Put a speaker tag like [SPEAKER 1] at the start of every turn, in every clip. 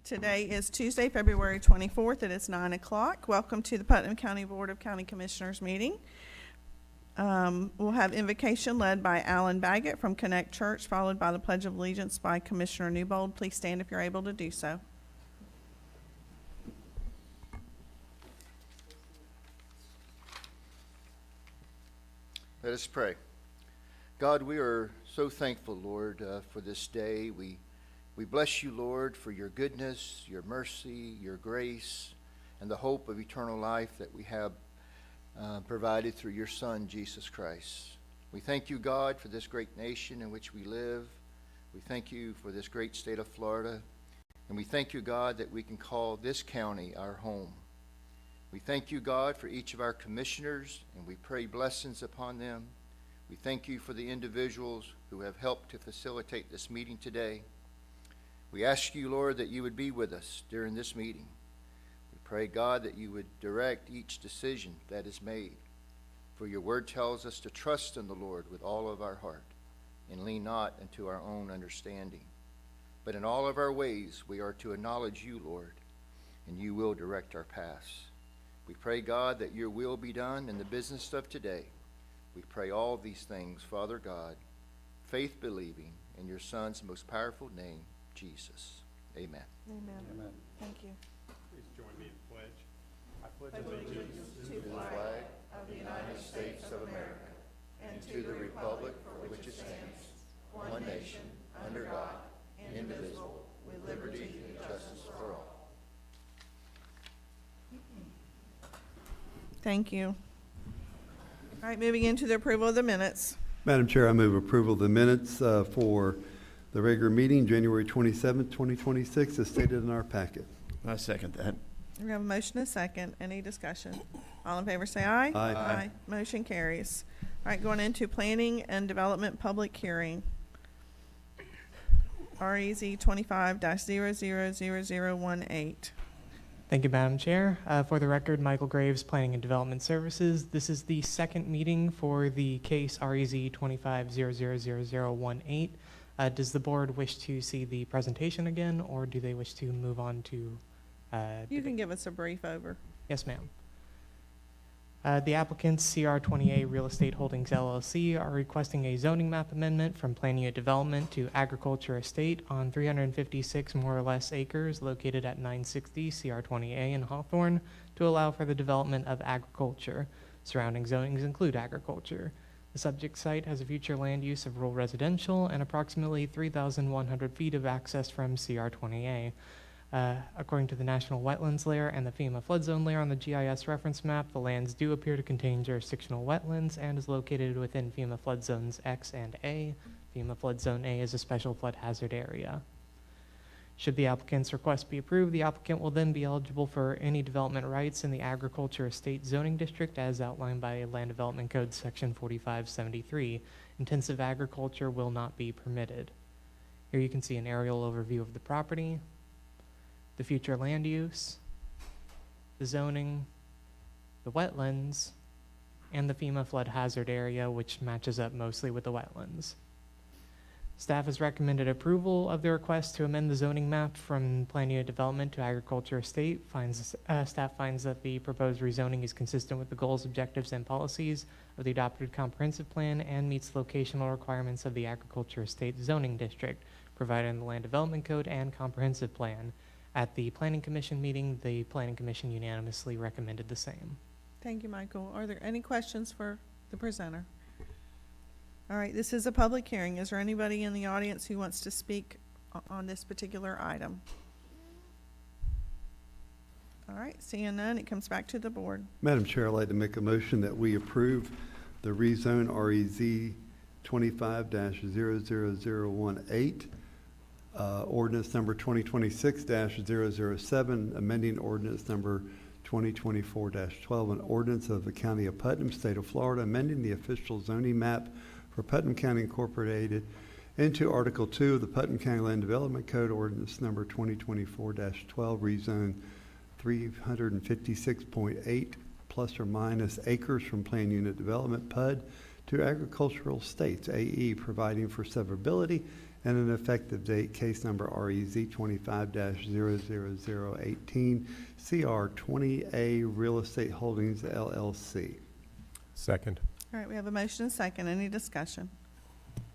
[SPEAKER 1] Today is Tuesday, February 24th. It is 9 o'clock. Welcome to the Putnam County Board of County Commissioners meeting. We'll have invocation led by Alan Baggett from Connect Church, followed by the Pledge of Allegiance by Commissioner Newbold. Please stand if you're able to do so.
[SPEAKER 2] Let us pray. God, we are so thankful, Lord, for this day. We bless you, Lord, for your goodness, your mercy, your grace, and the hope of eternal life that we have provided through your Son, Jesus Christ. We thank you, God, for this great nation in which we live. We thank you for this great state of Florida. And we thank you, God, that we can call this county our home. We thank you, God, for each of our commissioners, and we pray blessings upon them. We thank you for the individuals who have helped to facilitate this meeting today. We ask you, Lord, that you would be with us during this meeting. We pray, God, that you would direct each decision that is made. For your word tells us to trust in the Lord with all of our heart and lean not into our own understanding. But in all of our ways, we are to acknowledge you, Lord, and you will direct our paths. We pray, God, that your will be done in the business of today. We pray all these things, Father God, faith believing, in your Son's most powerful name, Jesus. Amen.
[SPEAKER 1] Amen.
[SPEAKER 3] Amen.
[SPEAKER 1] Thank you.
[SPEAKER 3] Please join me in pledge. I pledge
[SPEAKER 1] allegiance to the flag of the United States of America and to the republic for which it stands, one nation, under God, indivisible, with liberty and justice for all. Thank you. All right, moving into the approval of the minutes.
[SPEAKER 4] Madam Chair, I move approval of the minutes for the regular meeting, January 27th, 2026, as stated in our packet.
[SPEAKER 5] I second that.
[SPEAKER 1] We have a motion and a second. Any discussion? All in favor say aye.
[SPEAKER 4] Aye.
[SPEAKER 1] Aye. Motion carries. All right, going into planning and development public hearing. REZ 25-000018.
[SPEAKER 6] Thank you, Madam Chair. For the record, Michael Graves, Planning and Development Services. This is the second meeting for the case REZ 25-000018. Does the board wish to see the presentation again, or do they wish to move on to
[SPEAKER 1] You can give us a brief over.
[SPEAKER 6] Yes, ma'am. The applicants, CR20A Real Estate Holdings LLC, are requesting a zoning map amendment from Plan Unit Development to Agriculture Estate on 356 more or less acres located at 960 CR20A in Hawthorne to allow for the development of agriculture. Surrounding zonings include agriculture. The subject site has a future land use of rural residential and approximately 3,100 feet of access from CR20A. According to the National Wetlands Layer and the FEMA Flood Zone Layer on the GIS reference map, the lands do appear to contain jurisdictional wetlands and is located within FEMA Flood Zones X and A. FEMA Flood Zone A is a special flood hazard area. Should the applicant's request be approved, the applicant will then be eligible for any development rights in the Agriculture Estate Zoning District as outlined by Land Development Code Section 4573. Intensive agriculture will not be permitted. Here you can see an aerial overview of the property, the future land use, the zoning, the wetlands, and the FEMA flood hazard area, which matches up mostly with the wetlands. Staff has recommended approval of the request to amend the zoning map from Plan Unit Development to Agriculture Estate. Staff finds that the proposed rezoning is consistent with the goals, objectives, and policies of the adopted comprehensive plan and meets locational requirements of the Agriculture Estate Zoning District provided in the Land Development Code and Comprehensive Plan. At the Planning Commission meeting, the Planning Commission unanimously recommended the same.
[SPEAKER 1] Thank you, Michael. Are there any questions for the presenter? All right, this is a public hearing. Is there anybody in the audience who wants to speak on this particular item? All right, seeing none, it comes back to the board.
[SPEAKER 4] Madam Chair, I'd like to make a motion that we approve the rezone REZ 25-00018. Ordinance number 2026-007, amending ordinance number 2024-12, an ordinance of the County of Putnam, State of Florida, amending the official zoning map for Putnam County Incorporated into Article 2 of the Putnam County Land Development Code, ordinance number 2024-12, rezone 356.8 plus or minus acres from Plan Unit Development, PUD, to Agricultural Estates, AE, providing for severability and an effective date, case number REZ 25-00018, CR20A Real Estate Holdings LLC.
[SPEAKER 3] Second.
[SPEAKER 1] All right, we have a motion and second. Any discussion?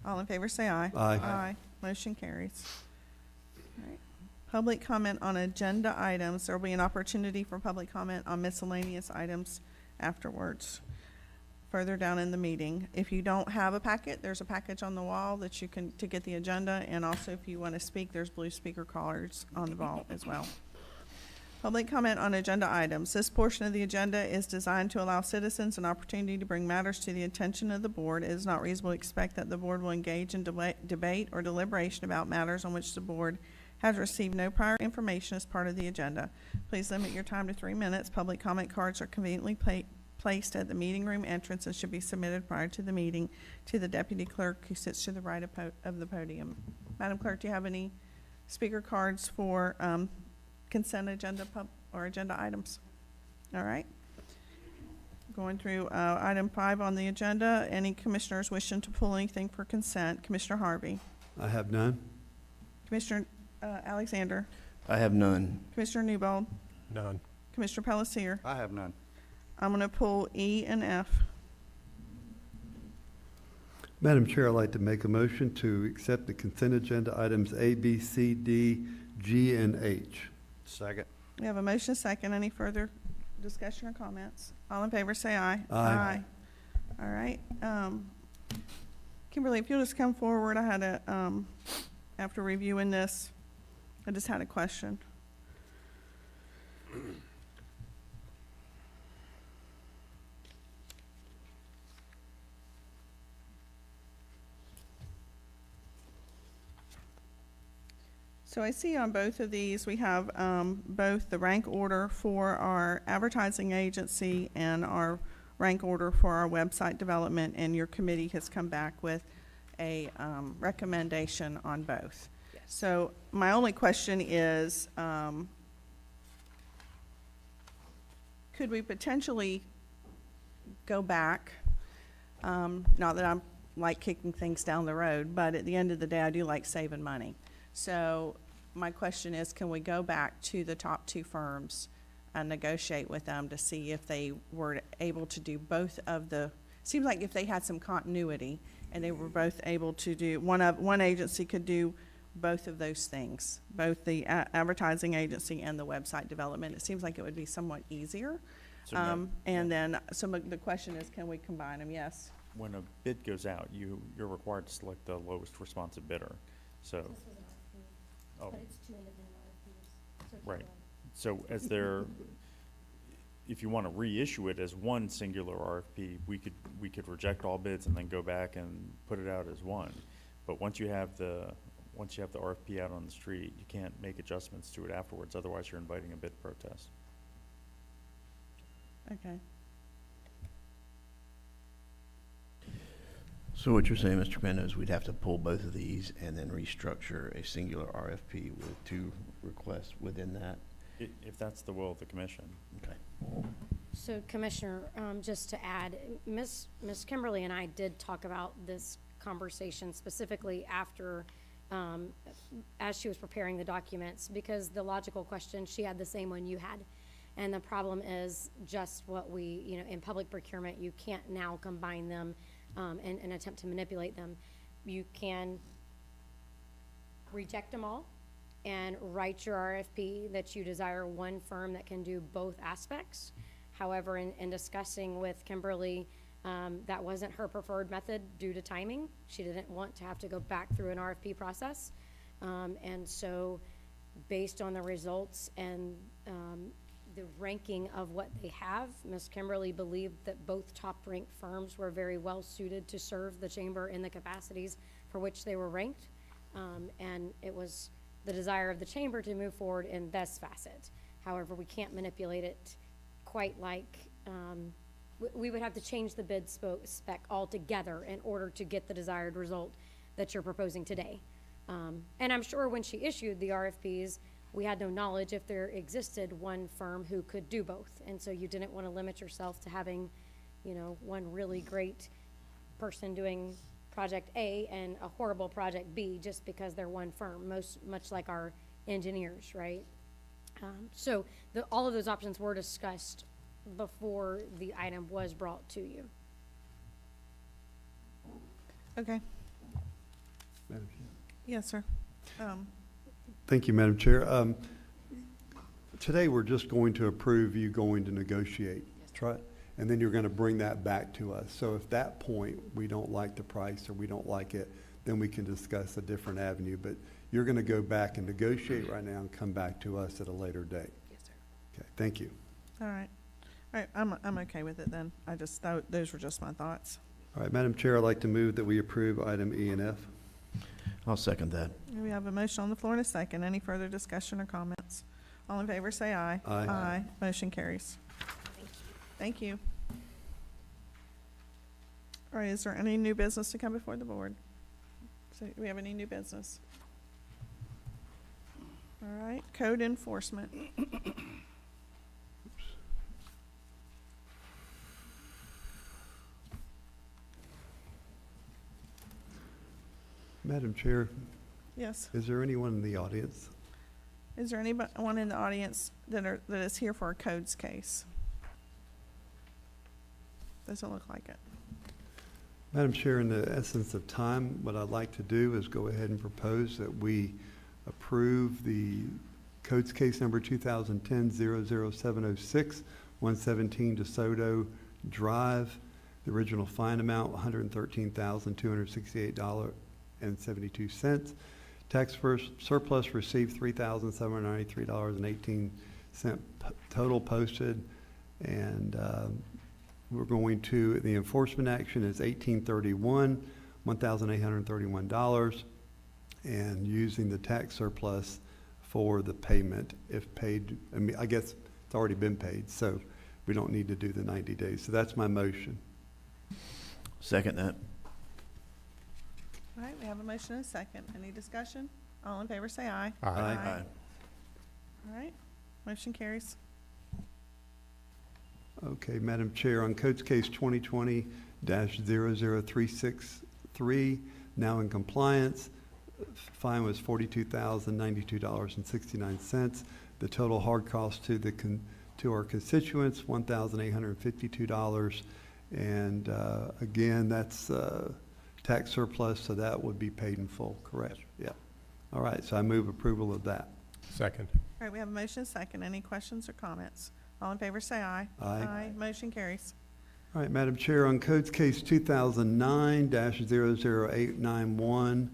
[SPEAKER 1] All in favor say aye.
[SPEAKER 4] Aye.
[SPEAKER 1] Aye. Motion carries. All right. Public comment on agenda items. There will be an opportunity for public comment on miscellaneous items afterwards, further down in the meeting. If you don't have a packet, there's a package on the wall that you can, to get the agenda, and also if you want to speak, there's blue speaker cards on the wall as well. Public comment on agenda items. This portion of the agenda is designed to allow citizens an opportunity to bring matters to the attention of the board. It is not reasonable to expect that the board will engage in debate or deliberation about matters on which the board has received no prior information as part of the agenda. Please limit your time to 3 minutes. Public comment cards are conveniently placed at the meeting room entrance and should be submitted prior to the meeting to the deputy clerk who sits to the right of the podium. Madam Clerk, do you have any speaker cards for consent agenda or agenda items? All right. Going through item 5 on the agenda. Any commissioners wishing to pull anything for consent? Commissioner Harvey.
[SPEAKER 4] I have none.
[SPEAKER 1] Commissioner Alexander.
[SPEAKER 5] I have none.
[SPEAKER 1] Commissioner Newbold.
[SPEAKER 3] None.
[SPEAKER 1] Commissioner Pelletier.
[SPEAKER 5] I have none.
[SPEAKER 1] I'm going to pull E and F.
[SPEAKER 4] Madam Chair, I'd like to make a motion to accept the consent agenda items A, B, C, D, G, and H.
[SPEAKER 5] Second.
[SPEAKER 1] We have a motion second. Any further discussion or comments? All in favor say aye.
[SPEAKER 4] Aye.
[SPEAKER 1] All right. Kimberly, if you'll just come forward, I had a, after reviewing this, I just had a question. So I see on both of these, we have both the rank order for our advertising agency and our rank order for our website development, and your committee has come back with a recommendation on both.
[SPEAKER 7] Yes.
[SPEAKER 1] So my only question is, could we potentially go back, not that I'm like kicking things down the road, but at the end of the day, I do like saving money. So my question is, can we go back to the top 2 firms and negotiate with them to see if they were able to do both of the, seems like if they had some continuity and they were both able to do, one agency could do both of those things, both the advertising agency and the website development. It seems like it would be somewhat easier.
[SPEAKER 8] So
[SPEAKER 1] And then, so the question is, can we combine them? Yes.
[SPEAKER 8] when a bid goes out, you're required to select the lowest responsive bidder. So,
[SPEAKER 7] This was an RFP,
[SPEAKER 8] oh,
[SPEAKER 7] but it's 2 independent RFPs. So it's
[SPEAKER 8] Right.
[SPEAKER 7] one.
[SPEAKER 8] so as there, if you want to reissue it as one singular RFP, we could reject all bids and then go back and put it out as one. But once you have the RFP out on the street, you can't make adjustments to it afterwards, otherwise you're inviting a bid protest.
[SPEAKER 1] Okay.
[SPEAKER 5] So what you're saying, Mr. Pendo, is we'd have to pull both of these and then restructure a singular RFP with 2 requests within that?
[SPEAKER 8] If that's the will of the commission.
[SPEAKER 5] Okay.
[SPEAKER 7] So Commissioner, just to add, Ms. Kimberly and I did talk about this conversation specifically after, as she was preparing the documents, because the logical question, she had the same one you had. And the problem is just what we, in public procurement, you can't now combine them and attempt to manipulate them. You can reject them all and write your RFP that you desire one firm that can do both aspects. However, in discussing with Kimberly, that wasn't her preferred method due to timing. She didn't want to have to go back through an RFP process. And so based on the results and the ranking of what they have, Ms. Kimberly believed that both top-ranked firms were very well suited to serve the chamber in the capacities for which they were ranked. And it was the desire of the chamber to move forward in this facet. However, we can't manipulate it quite like, we would have to change the bid spec altogether in order to get the desired result that you're proposing today. And I'm sure when she issued the RFPs, we had no knowledge if there existed one firm who could do both. And so you didn't want to limit yourself to having, one really great person doing project A and a horrible project B just because they're one firm, much like our engineers, right? So all of those options were discussed before the item was brought to you.
[SPEAKER 1] Okay,
[SPEAKER 4] Madam Chair.
[SPEAKER 1] yes, sir.
[SPEAKER 4] Thank you, Madam Chair. Today, we're just going to approve you going to negotiate. Try, and then you're going to bring that back to us. So if at that point we don't like the price or we don't like it, then we can discuss a different avenue. But you're going to go back and negotiate right now and come back to us at a later date.
[SPEAKER 7] Yes, sir.
[SPEAKER 4] Okay, thank you.
[SPEAKER 1] All right, I'm okay with it then. I just, those were just my thoughts.
[SPEAKER 4] All right, Madam Chair, I'd like to move that we approve item E and F.
[SPEAKER 5] I'll second that.
[SPEAKER 1] We have a motion on the floor and a second. Any further discussion or comments? All in favor, say aye.
[SPEAKER 4] Aye.
[SPEAKER 1] Aye. Motion carries. Thank you. All right, is there any new business to come before the board? So, do we have any new business? All right, code enforcement.
[SPEAKER 4] Madam Chair,
[SPEAKER 1] Yes.
[SPEAKER 4] is there anyone in the audience?
[SPEAKER 1] Is there anyone in the audience that is here for a codes case? Doesn't look like it.
[SPEAKER 4] Madam Chair, in the essence of time, what I'd like to do is go ahead and propose that we approve the codes case number 2010-00706, 117 DeSoto Drive. The original fine amount, $113,268.72. Tax surplus received $3,793.18 total posted. And we're going to, the enforcement action is 1831, $1,831, and using the tax surplus for the payment if paid. I mean, I guess it's already been paid, so we don't need to do the 90 days. So that's my motion.
[SPEAKER 5] Second that.
[SPEAKER 1] All right, we have a motion and a second. Any discussion? All in favor, say aye.
[SPEAKER 4] Aye.
[SPEAKER 1] All right, motion carries.
[SPEAKER 4] Okay, Madam Chair, on Codes Case 2020-00363, now in compliance, fine was $42,092.69. The total hard cost to our constituents, $1,852. And again, that's tax surplus, so that would be paid in full, correct? Yeah. All right, so I move approval of that.
[SPEAKER 3] Second.
[SPEAKER 1] All right, we have a motion and a second. Any questions or comments? All in favor, say aye.
[SPEAKER 4] Aye.
[SPEAKER 1] Motion carries.
[SPEAKER 4] All right, Madam Chair, on Codes Case 2009-00891,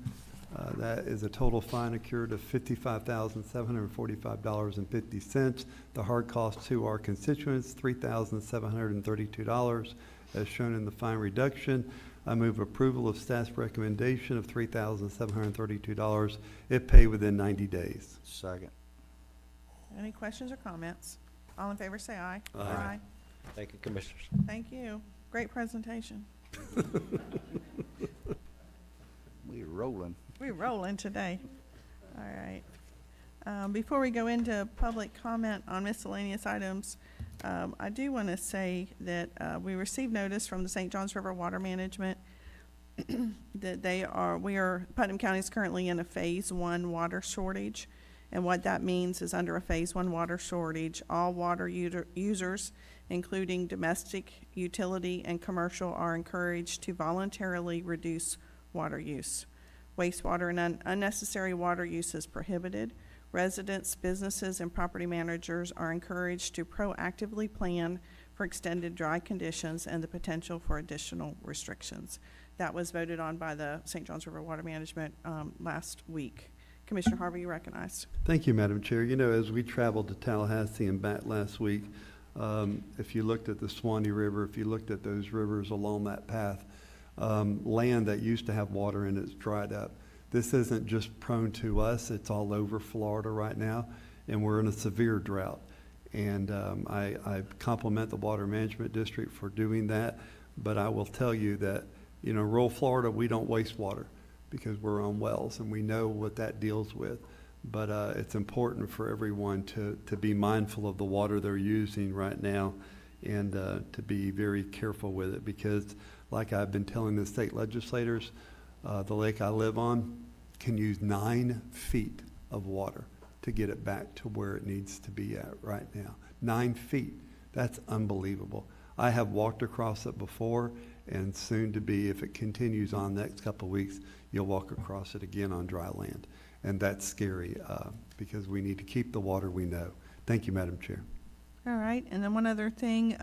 [SPEAKER 4] that is a total fine accrued of $55,745.50. The hard cost to our constituents, $3,732, as shown in the fine reduction. I move approval of staff's recommendation of $3,732 if paid within 90 days.
[SPEAKER 2] Second.
[SPEAKER 1] Any questions or comments? All in favor, say aye.
[SPEAKER 4] Aye.
[SPEAKER 9] Thank you, Commissioners.
[SPEAKER 1] Thank you. Great presentation.
[SPEAKER 2] We're rolling.
[SPEAKER 1] We're rolling today. All right. Before we go into public comment on miscellaneous items, I do want to say that we received notice from the St. Johns River Water Management that Putnam County is currently in a Phase 1 water shortage. And what that means is under a Phase 1 water shortage, all water users, including domestic, utility, and commercial, are encouraged to voluntarily reduce water use. Wastewater and unnecessary water use is prohibited. Residents, businesses, and property managers are encouraged to proactively plan for extended dry conditions and the potential for additional restrictions. That was voted on by the St. Johns River Water Management last week. Commissioner Harvey, you recognized.
[SPEAKER 4] Thank you, Madam Chair. You know, as we traveled to Tallahassee and back last week, if you looked at the Swanee River, if you looked at those rivers along that path, land that used to have water in it's dried up. This isn't just prone to us, it's all over Florida right now, and we're in a severe drought. And I compliment the Water Management District for doing that, but I will tell you that, you know, rural Florida, we don't waste water because we're on wells and we know what that deals with. But it's important for everyone to be mindful of the water they're using right now and to be very careful with it, because like I've been telling the state legislators, the lake I live on can use 9 feet of water to get it back to where it needs to be at right now. 9 feet. That's unbelievable. I have walked across it before, and soon to be, if it continues on the next couple of weeks, you'll walk across it again on dry land. And that's scary because we need to keep the water we know. Thank you, Madam Chair.
[SPEAKER 1] All right, and then one other thing,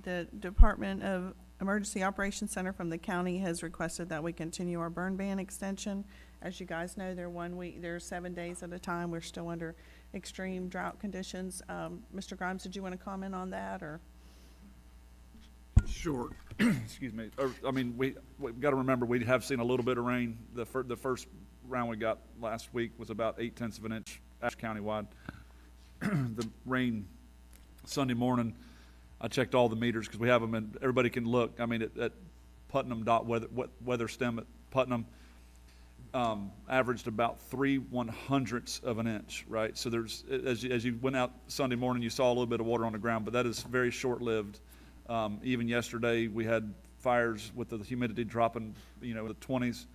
[SPEAKER 1] the Department of Emergency Operations Center from the county has requested that we continue our burn ban extension. As you guys know, they're 7 days at a time. We're still under extreme drought conditions. Mr. Grimes, did you want to comment on that, or?
[SPEAKER 9] Sure. Excuse me. We've got to remember, we have seen a little bit of rain. The first round we got last week was about 0.8 of an inch countywide. The rain Sunday morning, I checked all the meters because we have them, and everybody can look. At Putnam weather stem at Putnam averaged about 3/100ths of an inch, right? So there's, as you went out Sunday morning, you saw a little bit of water on the ground, but that is very short-lived. Even yesterday, we had fires with the humidity dropping, the 20s,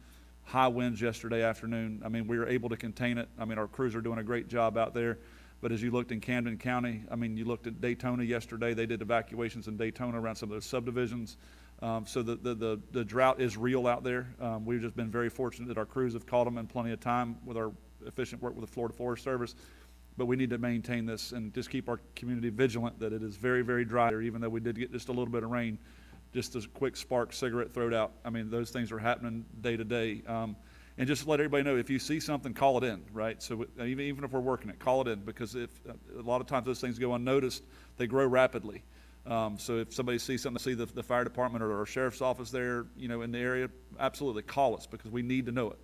[SPEAKER 9] high winds yesterday afternoon. We were able to contain it. Our crews are doing a great job out there. But as you looked in Camden County, you looked at Daytona yesterday. They did evacuations in Daytona around some of those subdivisions. So the drought is real out there. We've just been very fortunate that our crews have caught them in plenty of time with our efficient work with the Florida Forest Service. But we need to maintain this and just keep our community vigilant that it is very, very dry there, even though we did get just a little bit of rain, just a quick spark cigarette thrown out. Those things are happening day to day. And just to let everybody know, if you see something, call it in, right? So even if we're working it, call it in, because if a lot of times those things go unnoticed, they grow rapidly. So if somebody sees something, see the fire department or our sheriff's office there, in the area, absolutely call us, because we need to know it.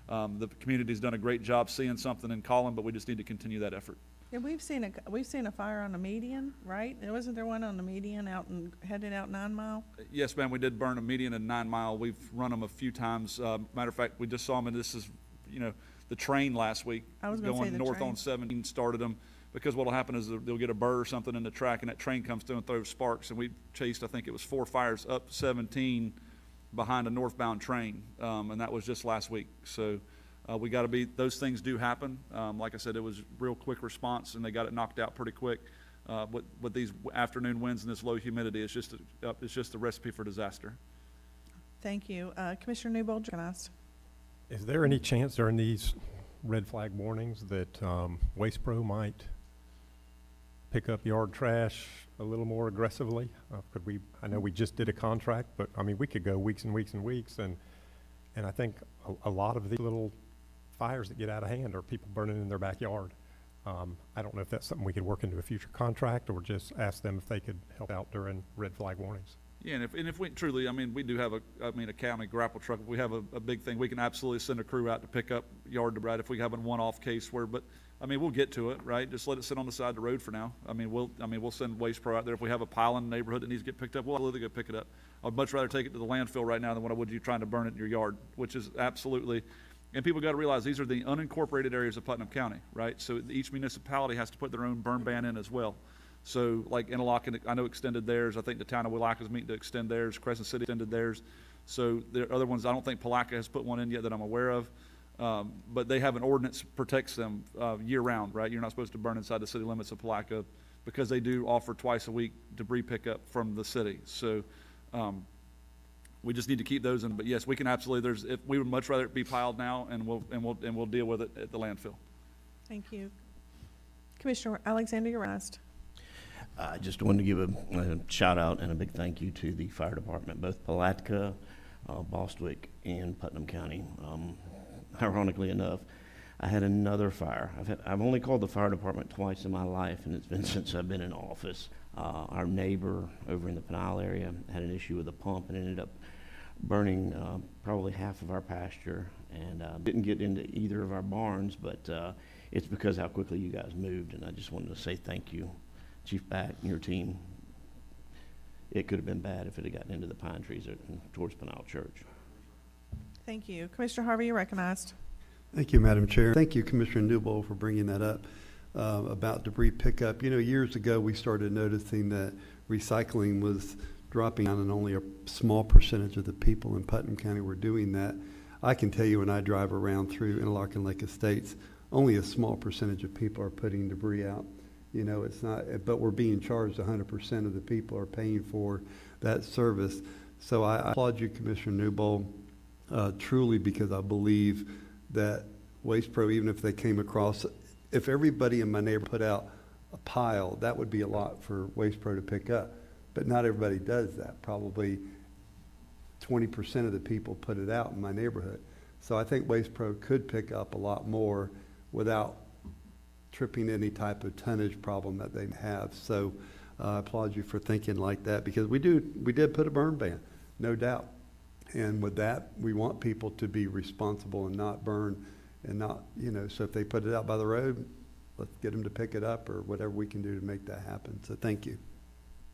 [SPEAKER 9] The community's done a great job seeing something and calling, but we just need to continue that effort.
[SPEAKER 1] Yeah, we've seen a fire on the median, right? Wasn't there one on the median headed out 9 Mile?
[SPEAKER 9] Yes, ma'am, we did burn a median and 9 Mile. We've run them a few times. Matter of fact, we just saw them, and this is, the train last week.
[SPEAKER 1] I was gonna say
[SPEAKER 9] going
[SPEAKER 1] the
[SPEAKER 9] north
[SPEAKER 1] train.
[SPEAKER 9] on 17 started them, because what'll happen is they'll get a burr or something in the track, and that train comes through and throws sparks. And we chased, I think it was 4 fires up 17 behind a northbound train, and that was just last week. So we got to be, those things do happen. Like I said, it was real quick response, and they got it knocked out pretty quick. With these afternoon winds and this low humidity, it's just a recipe for disaster.
[SPEAKER 1] Thank you. Commissioner Newbold, recognized.
[SPEAKER 3] Is there any chance during these red flag warnings that Waste Pro might pick up yard trash a little more aggressively? I know we just did a contract, but we could go weeks and weeks and weeks, and I think a lot of these little fires that get out of hand are people burning in their backyard. I don't know if that's something we could work into a future contract, or just ask them if they could help out during red flag warnings.
[SPEAKER 9] Yeah, and if we truly, we do have a county grapple truck. If we have a big thing, we can absolutely send a crew out to pick up yard debris if we have a one-off case where, but we'll get to it, right? Just let it sit on the side of the road for now. We'll send Waste Pro out there. If we have a pile in the neighborhood that needs to get picked up, we'll absolutely go pick it up. I'd much rather take it to the landfill right now than what I would you trying to burn it in your yard, which is absolutely, and people got to realize these are the unincorporated areas of Putnam County, right? So each municipality has to put their own burn ban in as well. So like Interlochen, I know extended theirs. I think the town of Willaca is meeting to extend theirs. Crescent City extended theirs. So there are other ones. I don't think Palatka has put one in yet that I'm aware of. But they have an ordinance that protects them year round, right? You're not supposed to burn inside the city limits of Palatka, because they do offer twice a week debris pickup from the city. So we just need to keep those in. But yes, we can absolutely. We would much rather it be piled now, and we'll deal with it at the landfill.
[SPEAKER 1] Thank you. Commissioner Alexander, you're recognized.
[SPEAKER 5] I just wanted to give a shout out and a big thank you to the fire department, both Palatka, Bostwick, and Putnam County. Ironically enough, I had another fire. I've only called the fire department twice in my life, and it's been since I've been in office. Our neighbor over in the Pinal area had an issue with a pump, and ended up burning probably half of our pasture, and didn't get into either of our barns, but it's because how quickly you guys moved, and I just wanted to say thank you, Chief Back and your team. It could have been bad if it had gotten into the pine trees towards Pinal Church.
[SPEAKER 1] Thank you. Commissioner Harvey, you're recognized.
[SPEAKER 4] Thank you, Madam Chair. Thank you, Commissioner Newbold, for bringing that up. about debris pickup. You know, years ago, we started noticing that recycling was dropping down and only a small percentage of the people in Putnam County were doing that. I can tell you when I drive around through Interlochen Lake Estates, only a small percentage of people are putting debris out. You know, it's not, but we're being charged 100% of the people are paying for that service. So I applaud you, Commissioner Newbold, truly, because I believe that Waste Pro, even if they came across, if everybody in my neighborhood put out a pile, that would be a lot for Waste Pro to pick up. But not everybody does that. Probably 20% of the people put it out in my neighborhood. So I think Waste Pro could pick up a lot more without tripping any type of tonnage problem that they have. So I applaud you for thinking like that, because we did put a burn ban, no doubt. And with that, we want people to be responsible and not burn and not, you know, so if they put it out by the road, let's get them to pick it up or whatever we can do to make that happen. So thank you.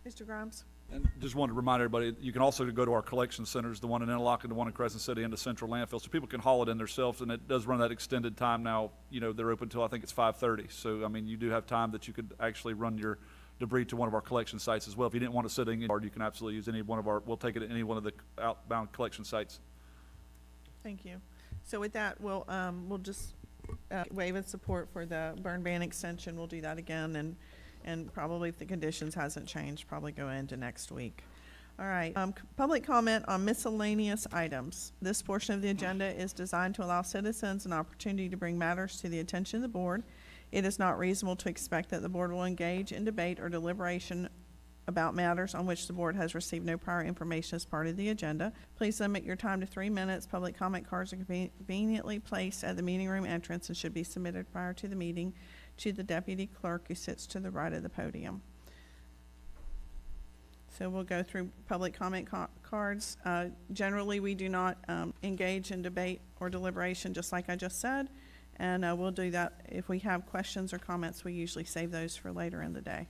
[SPEAKER 1] Mr. Grimes?
[SPEAKER 9] And just wanted to remind everybody, you can also go to our collection centers, the one in Interlochen, the one in Crescent City, and the Central Landfill, so people can haul it in themselves, and it does run that extended time now. You know, they're open till I think it's 5:30. So, I mean, you do have time that you could actually run your debris to one of our collection sites as well. If you didn't want it sitting in your yard, you can absolutely use any one of our, we'll take it at any one of the outbound collection sites.
[SPEAKER 1] Thank you. So with that, we'll just waive its support for the burn ban extension. We'll do that again, and probably if the conditions hasn't changed, probably go into next week. All right, public comment on miscellaneous items. This portion of the agenda is designed to allow citizens an opportunity to bring matters to the attention of the board. It is not reasonable to expect that the board will engage in debate or deliberation about matters on which the board has received no prior information as part of the agenda. Please limit your time to 3 minutes. Public comment cards are conveniently placed at the meeting room entrance and should be submitted prior to the meeting to the deputy clerk who sits to the right of the podium. So we'll go through public comment cards. Generally, we do not engage in debate or deliberation, just like I just said, and we'll do that. If we have questions or comments, we usually save those for later in the day.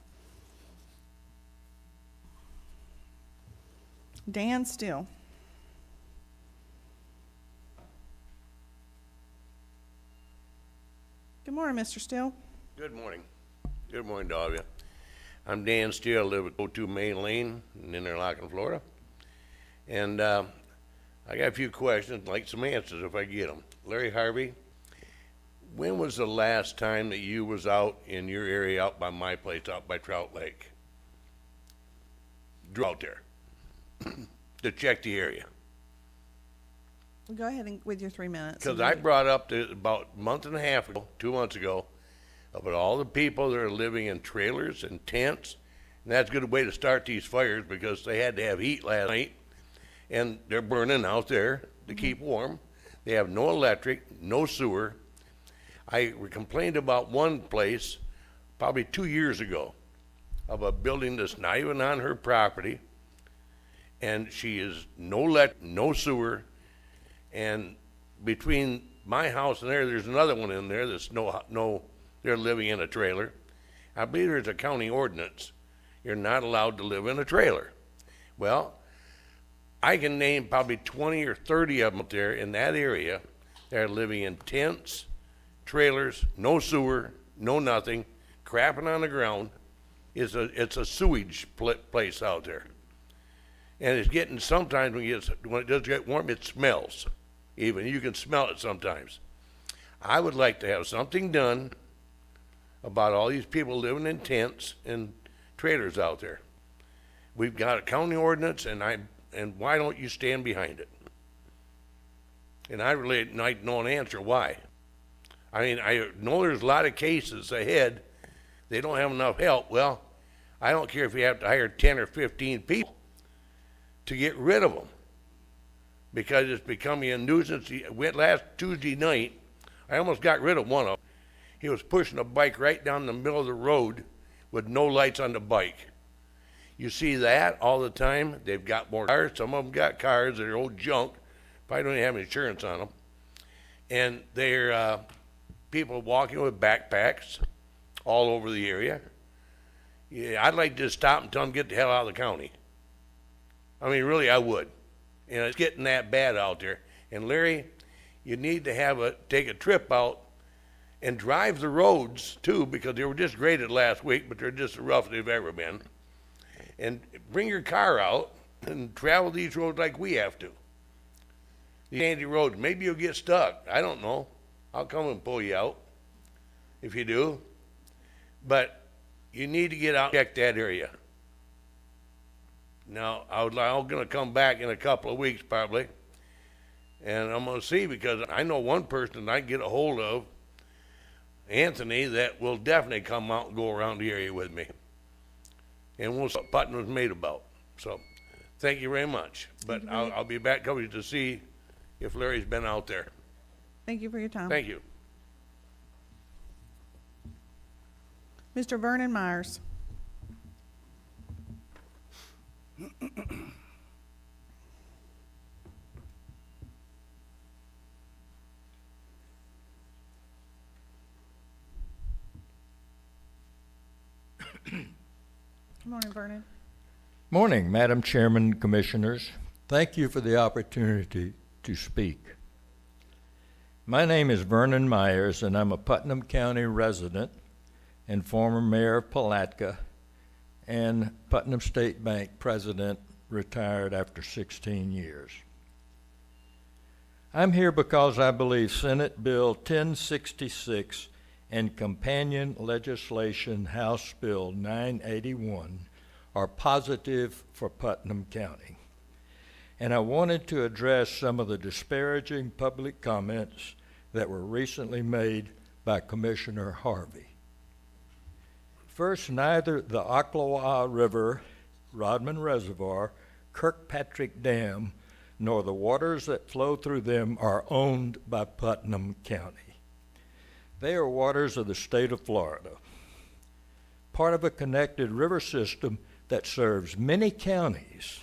[SPEAKER 1] Dan Steele. Good morning, Mr. Steele.
[SPEAKER 10] Good morning. Good morning to all of you. I'm Dan Steele. I live at 02 Main Lane in Interlochen, Florida. And I got a few questions, like some answers if I get them. Larry Harvey, when was the last time that you was out in your area, out by my place, out by Trout Lake? Drew out there to check the area.
[SPEAKER 1] Go ahead with your 3 minutes.
[SPEAKER 10] Because I brought up about a month and a half ago, 2 months ago, about all the people that are living in trailers and tents. And that's a good way to start these fires, because they had to have heat last night, and they're burning out there to keep warm. They have no electric, no sewer. I complained about one place probably 2 years ago of a building that's not even on her property, and she is no electric, no sewer, and between my house and there's another one in there that's they're living in a trailer. I believe there's a county ordinance. You're not allowed to live in a trailer. Well, I can name probably 20 or 30 of them up there in that area that are living in tents, trailers, no sewer, no nothing, crapping on the ground. It's a sewage place out there. And it's getting, sometimes when it does get warm, it smells. Even you can smell it sometimes. I would like to have something done about all these people living in tents and trailers out there. We've got a county ordinance, and why don't you stand behind it? And I really like to know an answer why. I mean, I know there's a lot of cases ahead. They don't have enough help. Well, I don't care if you have to hire 10 or 15 people to get rid of them, because it's becoming a nuisance. Last Tuesday night, I almost got rid of one of them. He was pushing a bike right down the middle of the road with no lights on the bike. You see that all the time. They've got more cars. Some of them got cars that are old junk. Probably don't even have insurance on them. And they're people walking with backpacks all over the area. Yeah, I'd like to just stop and tell them get the hell out of the county. I mean, really, I would. And it's getting that bad out there. And Larry, you need to take a trip out and drive the roads too, because they were just graded last week, but they're just as rough as they've ever been. And bring your car out and travel these roads like we have to. These sandy roads, maybe you'll get stuck. I don't know. I'll come and pull you out if you do. But you need to get out and check that area. Now, I'm going to come back in a couple of weeks probably, and I'm going to see, because I know one person I can get a hold of, Anthony, that will definitely come out and go around the area with me. And we'll see what Putnam was made about. So, thank you very much. But I'll be back coming to see if Larry's been out there.
[SPEAKER 1] Thank you for your time.
[SPEAKER 10] Thank you.
[SPEAKER 1] Mr. Vernon Myers. Good morning, Vernon.
[SPEAKER 11] Morning, Madam Chairman, Commissioners. Thank you for the opportunity to speak. My name is Vernon Myers, and I'm a Putnam County resident and former mayor of Palatka and Putnam State Bank president, retired after 16 years. I'm here because I believe Senate Bill 1066 and companion legislation House Bill 981 are positive for Putnam County. And I wanted to address some of the disparaging public comments that were recently made by Commissioner Harvey. First, neither the Ocklawaha River, Rodman Reservoir, Kirkpatrick Dam, nor the waters that flow through them are owned by Putnam County. They are waters of the state of Florida, part of a connected river system that serves many counties.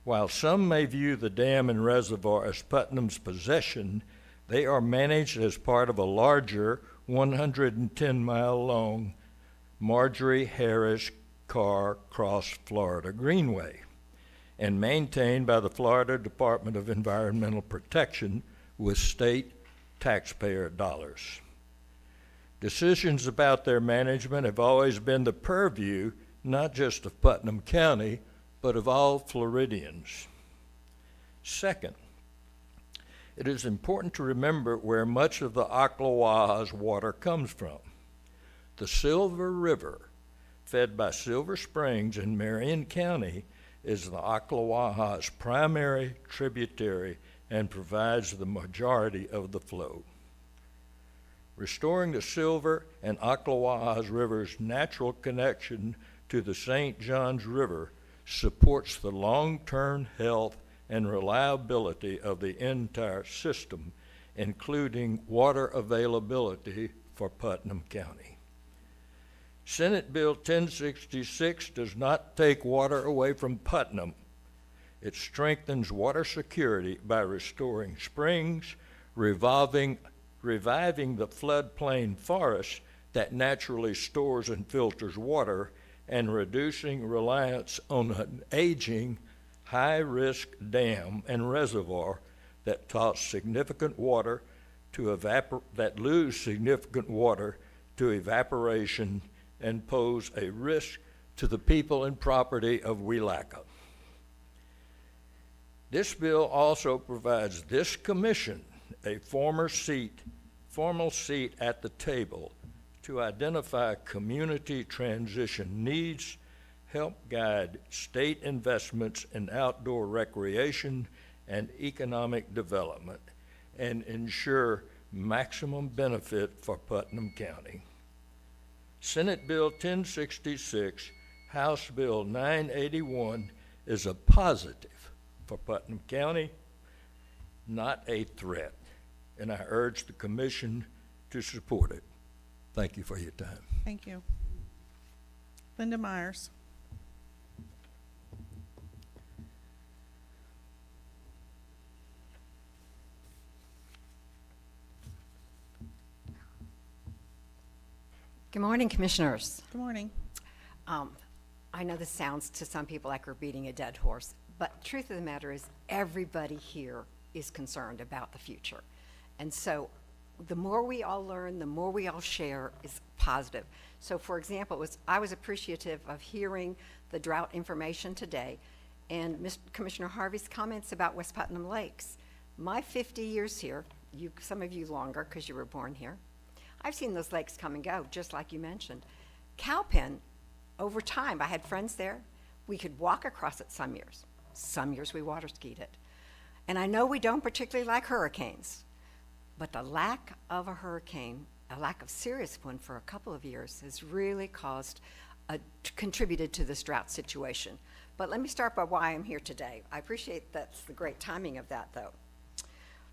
[SPEAKER 11] While some may view the dam and reservoir as Putnam's possession, they are managed as part of a larger 110-mile-long Marjorie Harris Carr Cross Florida Greenway and maintained by the Florida Department of Environmental Protection with state taxpayer dollars. Decisions about their management have always been the purview not just of Putnam County, but of all Floridians. Second, it is important to remember where much of the Ocklawaha's water comes from. The Silver River, fed by Silver Springs in Marion County, is the Ocklawaha's primary tributary and provides the majority of the flow. Restoring the Silver and Ocklawaha's river's natural connection to the St. Johns River supports the long-term health and reliability of the entire system, including water availability for Putnam County. Senate Bill 1066 does not take water away from Putnam. It strengthens water security by restoring springs, reviving the floodplain forest that naturally stores and filters water, and reducing reliance on an aging, high-risk dam and reservoir that lose significant water to evaporation and pose a risk to the people and property of Welaka. This bill also provides this commission a formal seat at the table to identify community transition needs, help guide state investments in outdoor recreation and economic development, and ensure maximum benefit for Putnam County. Senate Bill 1066, House Bill 981 is a positive for Putnam County, not a threat, and I urge the Commission to support it. Thank you for your time.
[SPEAKER 1] Thank you. Linda Myers.
[SPEAKER 12] Good morning, Commissioners.
[SPEAKER 1] Good morning.
[SPEAKER 12] I know this sounds to some people like we're beating a dead horse, but the truth of the matter is everybody here is concerned about the future. And so the more we all learn, the more we all share is positive. So for example, I was appreciative of hearing the drought information today and Commissioner Harvey's comments about West Putnam Lakes. My 50 years here, some of you longer because you were born here, I've seen those lakes come and go, just like you mentioned. Cowpen, over time, I had friends there. We could walk across it some years. Some years we water skied it. And I know we don't particularly like hurricanes, but the lack of a hurricane, a lack of serious one for a couple of years, has really contributed to this drought situation. But let me start by why I'm here today. I appreciate that's the great timing of that, though.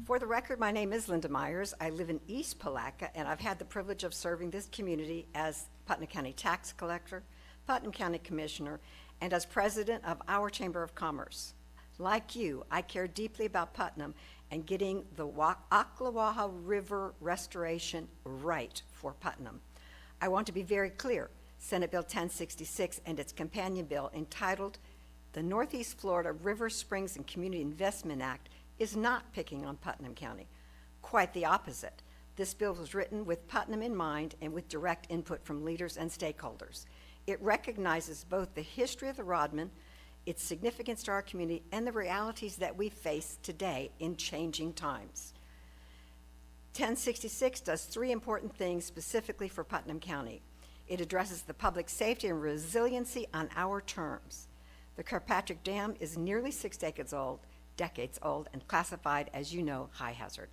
[SPEAKER 12] For the record, my name is Linda Myers. I live in East Palatka, and I've had the privilege of serving this community as Putnam County Tax Collector, Putnam County Commissioner, and as President of our Chamber of Commerce. Like you, I care deeply about Putnam and getting the Ocklawaha River restoration right for Putnam. I want to be very clear. Senate Bill 1066 and its companion bill entitled the Northeast Florida River Springs and Community Investment Act is not picking on Putnam County. Quite the opposite. This bill was written with Putnam in mind and with direct input from leaders and stakeholders. It recognizes both the history of the Rodman, its significance to our community, and the realities that we face today in changing times. 1066 does three important things specifically for Putnam County. It addresses the public safety and resiliency on our terms. The Kirkpatrick Dam is nearly 6 decades old, and classified as, you know, high hazard.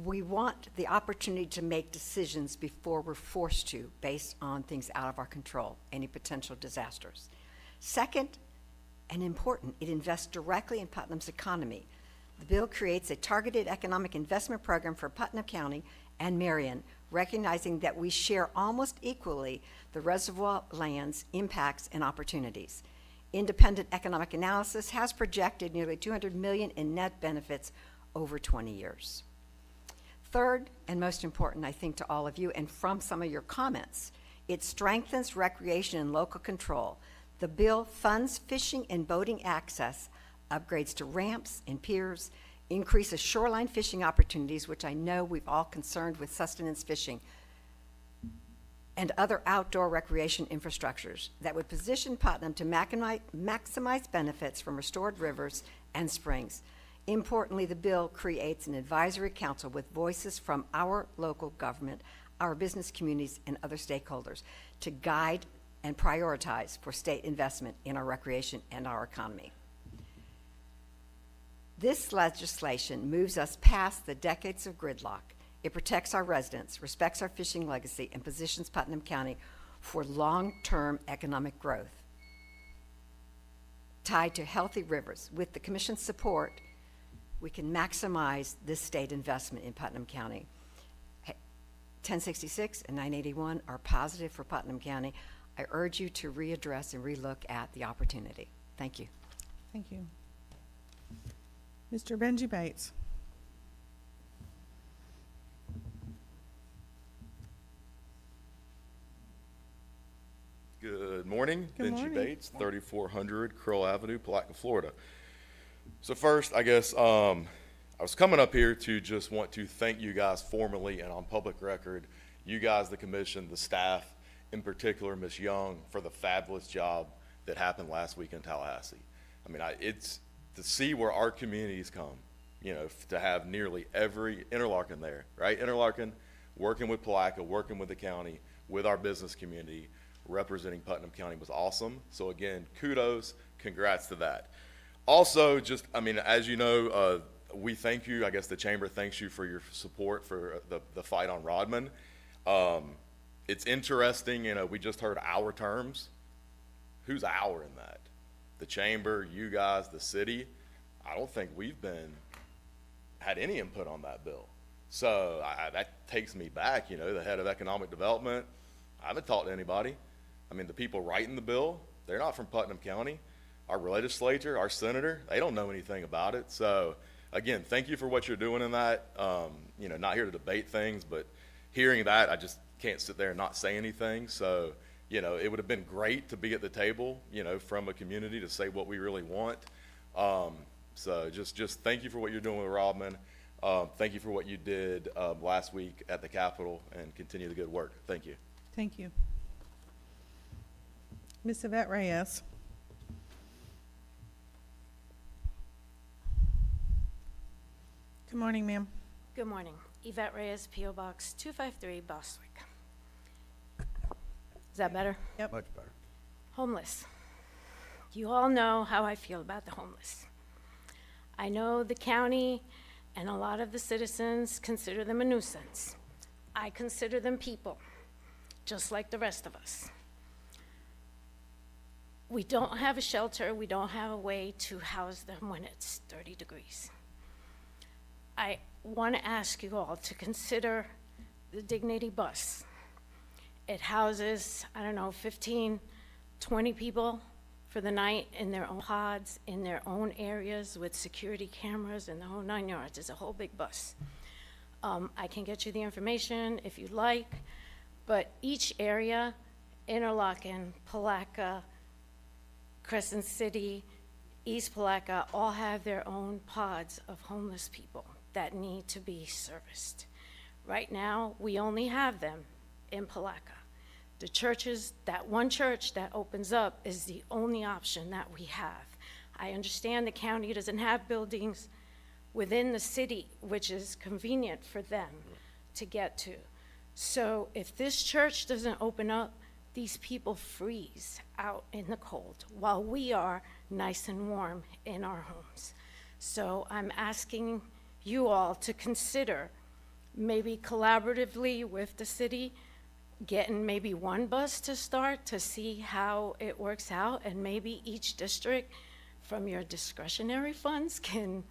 [SPEAKER 12] We want the opportunity to make decisions before we're forced to, based on things out of our control, any potential disasters. Second, and important, it invests directly in Putnam's economy. The bill creates a targeted economic investment program for Putnam County and Marion, recognizing that we share almost equally the reservoir lands, impacts, and opportunities. Independent economic analysis has projected nearly $200 million in net benefits over 20 years. Third, and most important, I think, to all of you, and from some of your comments, it strengthens recreation and local control. The bill funds fishing and boating access, upgrades to ramps and piers, increases shoreline fishing opportunities, which I know we've all concerned with sustenance fishing, and other outdoor recreation infrastructures that would position Putnam to maximize benefits from restored rivers and springs. Importantly, the bill creates an advisory council with voices from our local government, our business communities, and other stakeholders to guide and prioritize for state investment in our recreation and our economy. This legislation moves us past the decades of gridlock. It protects our residents, respects our fishing legacy, and positions Putnam County for long-term economic growth tied to healthy rivers. With the Commission's support, we can maximize this state investment in Putnam County. 1066 and 981 are positive for Putnam County. I urge you to readdress and relook at the opportunity. Thank you.
[SPEAKER 1] Thank you. Mr. Benji Bates.
[SPEAKER 13] Good morning.
[SPEAKER 1] Good
[SPEAKER 13] Benji
[SPEAKER 1] morning.
[SPEAKER 13] Bates, 3400 Crill Avenue, Palatka, Florida. So first, I guess I was coming up here to just want to thank you guys formally and on public record, you guys, the commission, the staff, in particular, Ms. Young, for the fabulous job that happened last week in Tallahassee. I mean, it's to see where our communities come, you know, to have nearly every Interlaken there, right? Interlaken, working with Palatka, working with the county, with our business community, representing Putnam County was awesome. So again, kudos, congrats to that. Also, just, I mean, as you know, we thank you, I guess the chamber thanks you for your support for the fight on Rodman. It's interesting, you know, we just heard our terms. Who's our in that? The chamber, you guys, the city. I don't think we've had any input on that bill. So that takes me back, you know, the head of economic development. I haven't talked to anybody. I mean, the people writing the bill, they're not from Putnam County. Our legislature, our senator, they don't know anything about it. So again, thank you for what you're doing in that. You know, not here to debate things, but hearing that, I just can't sit there and not say anything. So, you know, it would have been great to be at the table, you know, from a community to say what we really want. So just thank you for what you're doing with Rodman. Thank you for what you did last week at the Capitol, and continue the good work. Thank you.
[SPEAKER 1] Thank you. Ms. Yvette Reyes. Good morning, ma'am.
[SPEAKER 14] Good morning. Yvette Reyes, P.O. Box 253, Bostwick. Is that better?
[SPEAKER 1] Yep.
[SPEAKER 4] Much better.
[SPEAKER 14] Homeless. You all know how I feel about the homeless. I know the county and a lot of the citizens consider them a nuisance. I consider them people, just like the rest of us. We don't have a shelter. We don't have a way to house them when it's 30 degrees. I want to ask you all to consider the Dignity Bus. It houses, 15, 20 people for the night in their own pods, in their own areas with security cameras and the whole 9 yards. It's a whole big bus. I can get you the information if you'd like, but each area, Interlochen, Palatka, Crescent City, East Palatka, all have their own pods of homeless people that need to be serviced. Right now, we only have them in Palatka. The churches, that one church that opens up is the only option that we have. I understand the county doesn't have buildings within the city, which is convenient for them to get to. So if this church doesn't open up, these people freeze out in the cold while we are nice and warm in our homes. So I'm asking you all to consider maybe collaboratively with the city, getting maybe one bus to start to see how it works out, and maybe each district from your discretionary funds can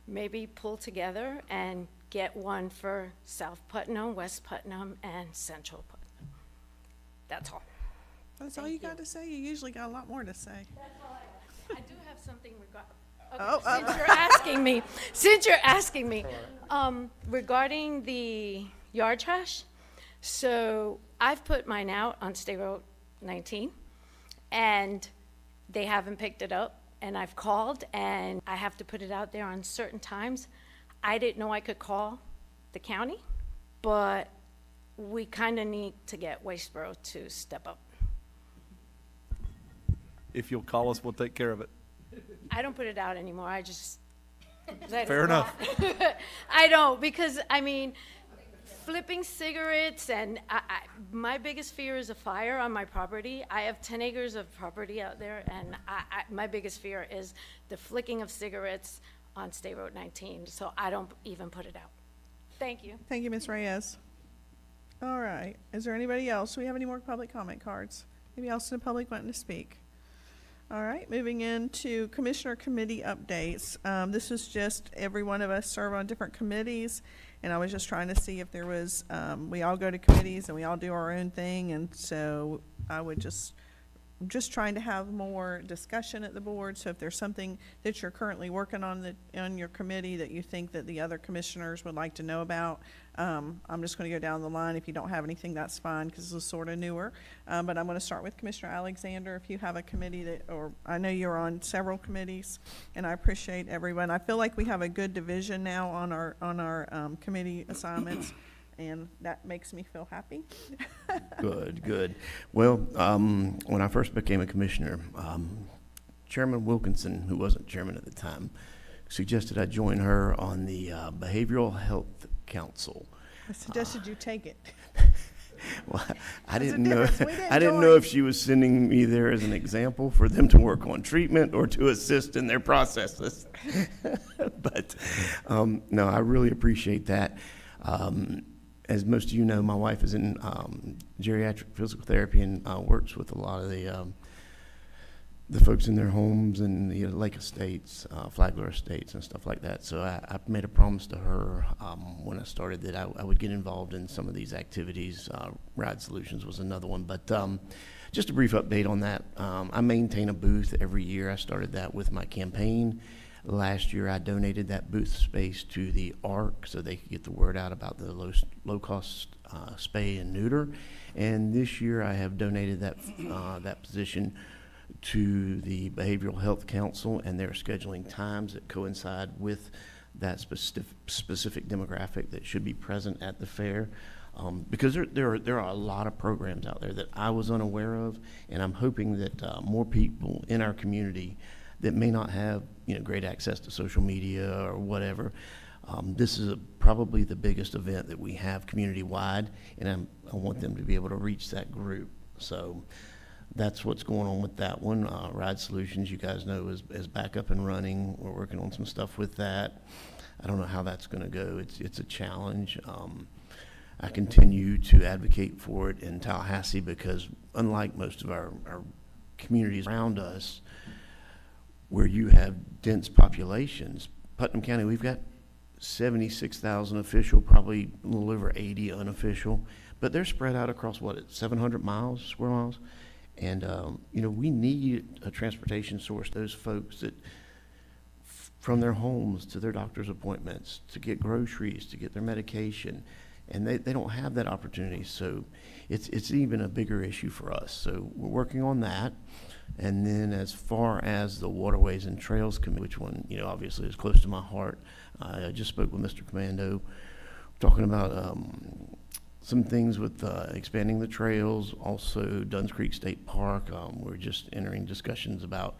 [SPEAKER 14] maybe pull together and get one for South Putnam, West Putnam, and Central Putnam. That's all.
[SPEAKER 1] That's all you got to say? You usually got a lot more to say.
[SPEAKER 14] That's all I do have something regarding.
[SPEAKER 1] Oh,
[SPEAKER 14] Since you're asking me, regarding the yard trash, so I've put mine out on State Road 19, and they haven't picked it up, and I've called, and I have to put it out there on certain times. I didn't know I could call the county, but we kind of need to get Wasteboro to step up.
[SPEAKER 9] If you'll call us, we'll take care of it.
[SPEAKER 14] I don't put it out anymore. I just let it
[SPEAKER 9] Fair enough.
[SPEAKER 14] I don't, because flipping cigarettes, and my biggest fear is a fire on my property. I have 10 acres of property out there, and my biggest fear is the flicking of cigarettes on State Road 19. So I don't even put it out. Thank you.
[SPEAKER 1] Thank you, Ms. Reyes. All right. Is there anybody else? Do we have any more public comment cards? Anybody else in the public wanting to speak? All right, moving into commissioner committee updates. This is just every one of us serve on different committees, and I was just trying to see if there was, we all go to committees and we all do our own thing, and so I would just trying to have more discussion at the board. So if there's something that you're currently working on on your committee that you think that the other commissioners would like to know about, I'm just going to go down the line. If you don't have anything, that's fine, because this is sort of newer. But I'm going to start with Commissioner Alexander. If you have a committee or I know you're on several committees, and I appreciate everyone. I feel like we have a good division now on our committee assignments, and that makes me feel happy.
[SPEAKER 5] Good. Well, when I first became a commissioner, Chairman Wilkinson, who wasn't chairman at the time, suggested I join her on the Behavioral Health Council.
[SPEAKER 1] I suggested you take it.
[SPEAKER 5] Well, I
[SPEAKER 1] There's a
[SPEAKER 5] didn't know.
[SPEAKER 1] difference. We didn't
[SPEAKER 5] I didn't know if she was sending me there as an example for them to work on treatment or to assist in their processes. But no, I really appreciate that. As most of you know, my wife is in geriatric physical therapy and works with a lot of the folks in their homes and the Lake Estates, Flagler Estates and stuff like that. So I made a promise to her when I started that I would get involved in some of these activities. Ride Solutions was another one. But just a brief update on that. I maintain a booth every year. I started that with my campaign. Last year, I donated that booth space to the ARC so they could get the word out about the low-cost spay and neuter. And this year, I have donated that position to the Behavioral Health Council, and they're scheduling times that coincide with that specific demographic that should be present at the fair. Because there are a lot of programs out there that I was unaware of, and I'm hoping that more people in our community that may not have great access to social media or whatever. This is probably the biggest event that we have community-wide, and I want them to be able to reach that group. So that's what's going on with that one. Ride Solutions, you guys know, is back up and running. We're working on some stuff with that. I don't know how that's going to go. It's a challenge. I continue to advocate for it in Tallahassee because unlike most of our communities around us where you have dense populations, Putnam County, we've got 76,000 official, probably a little over 80 unofficial, but they're spread out across 700 square miles. And, we need a transportation source, those folks that from their homes to their doctor's appointments, to get groceries, to get their medication. And they don't have that opportunity, so it's even a bigger issue for us. So we're working on that. And then as far as the Waterways and Trails Committee, which one, obviously is close to my heart, I just spoke with Mr. Commando, talking about some things with expanding the trails, also Dunn's Creek State Park. We're just entering discussions about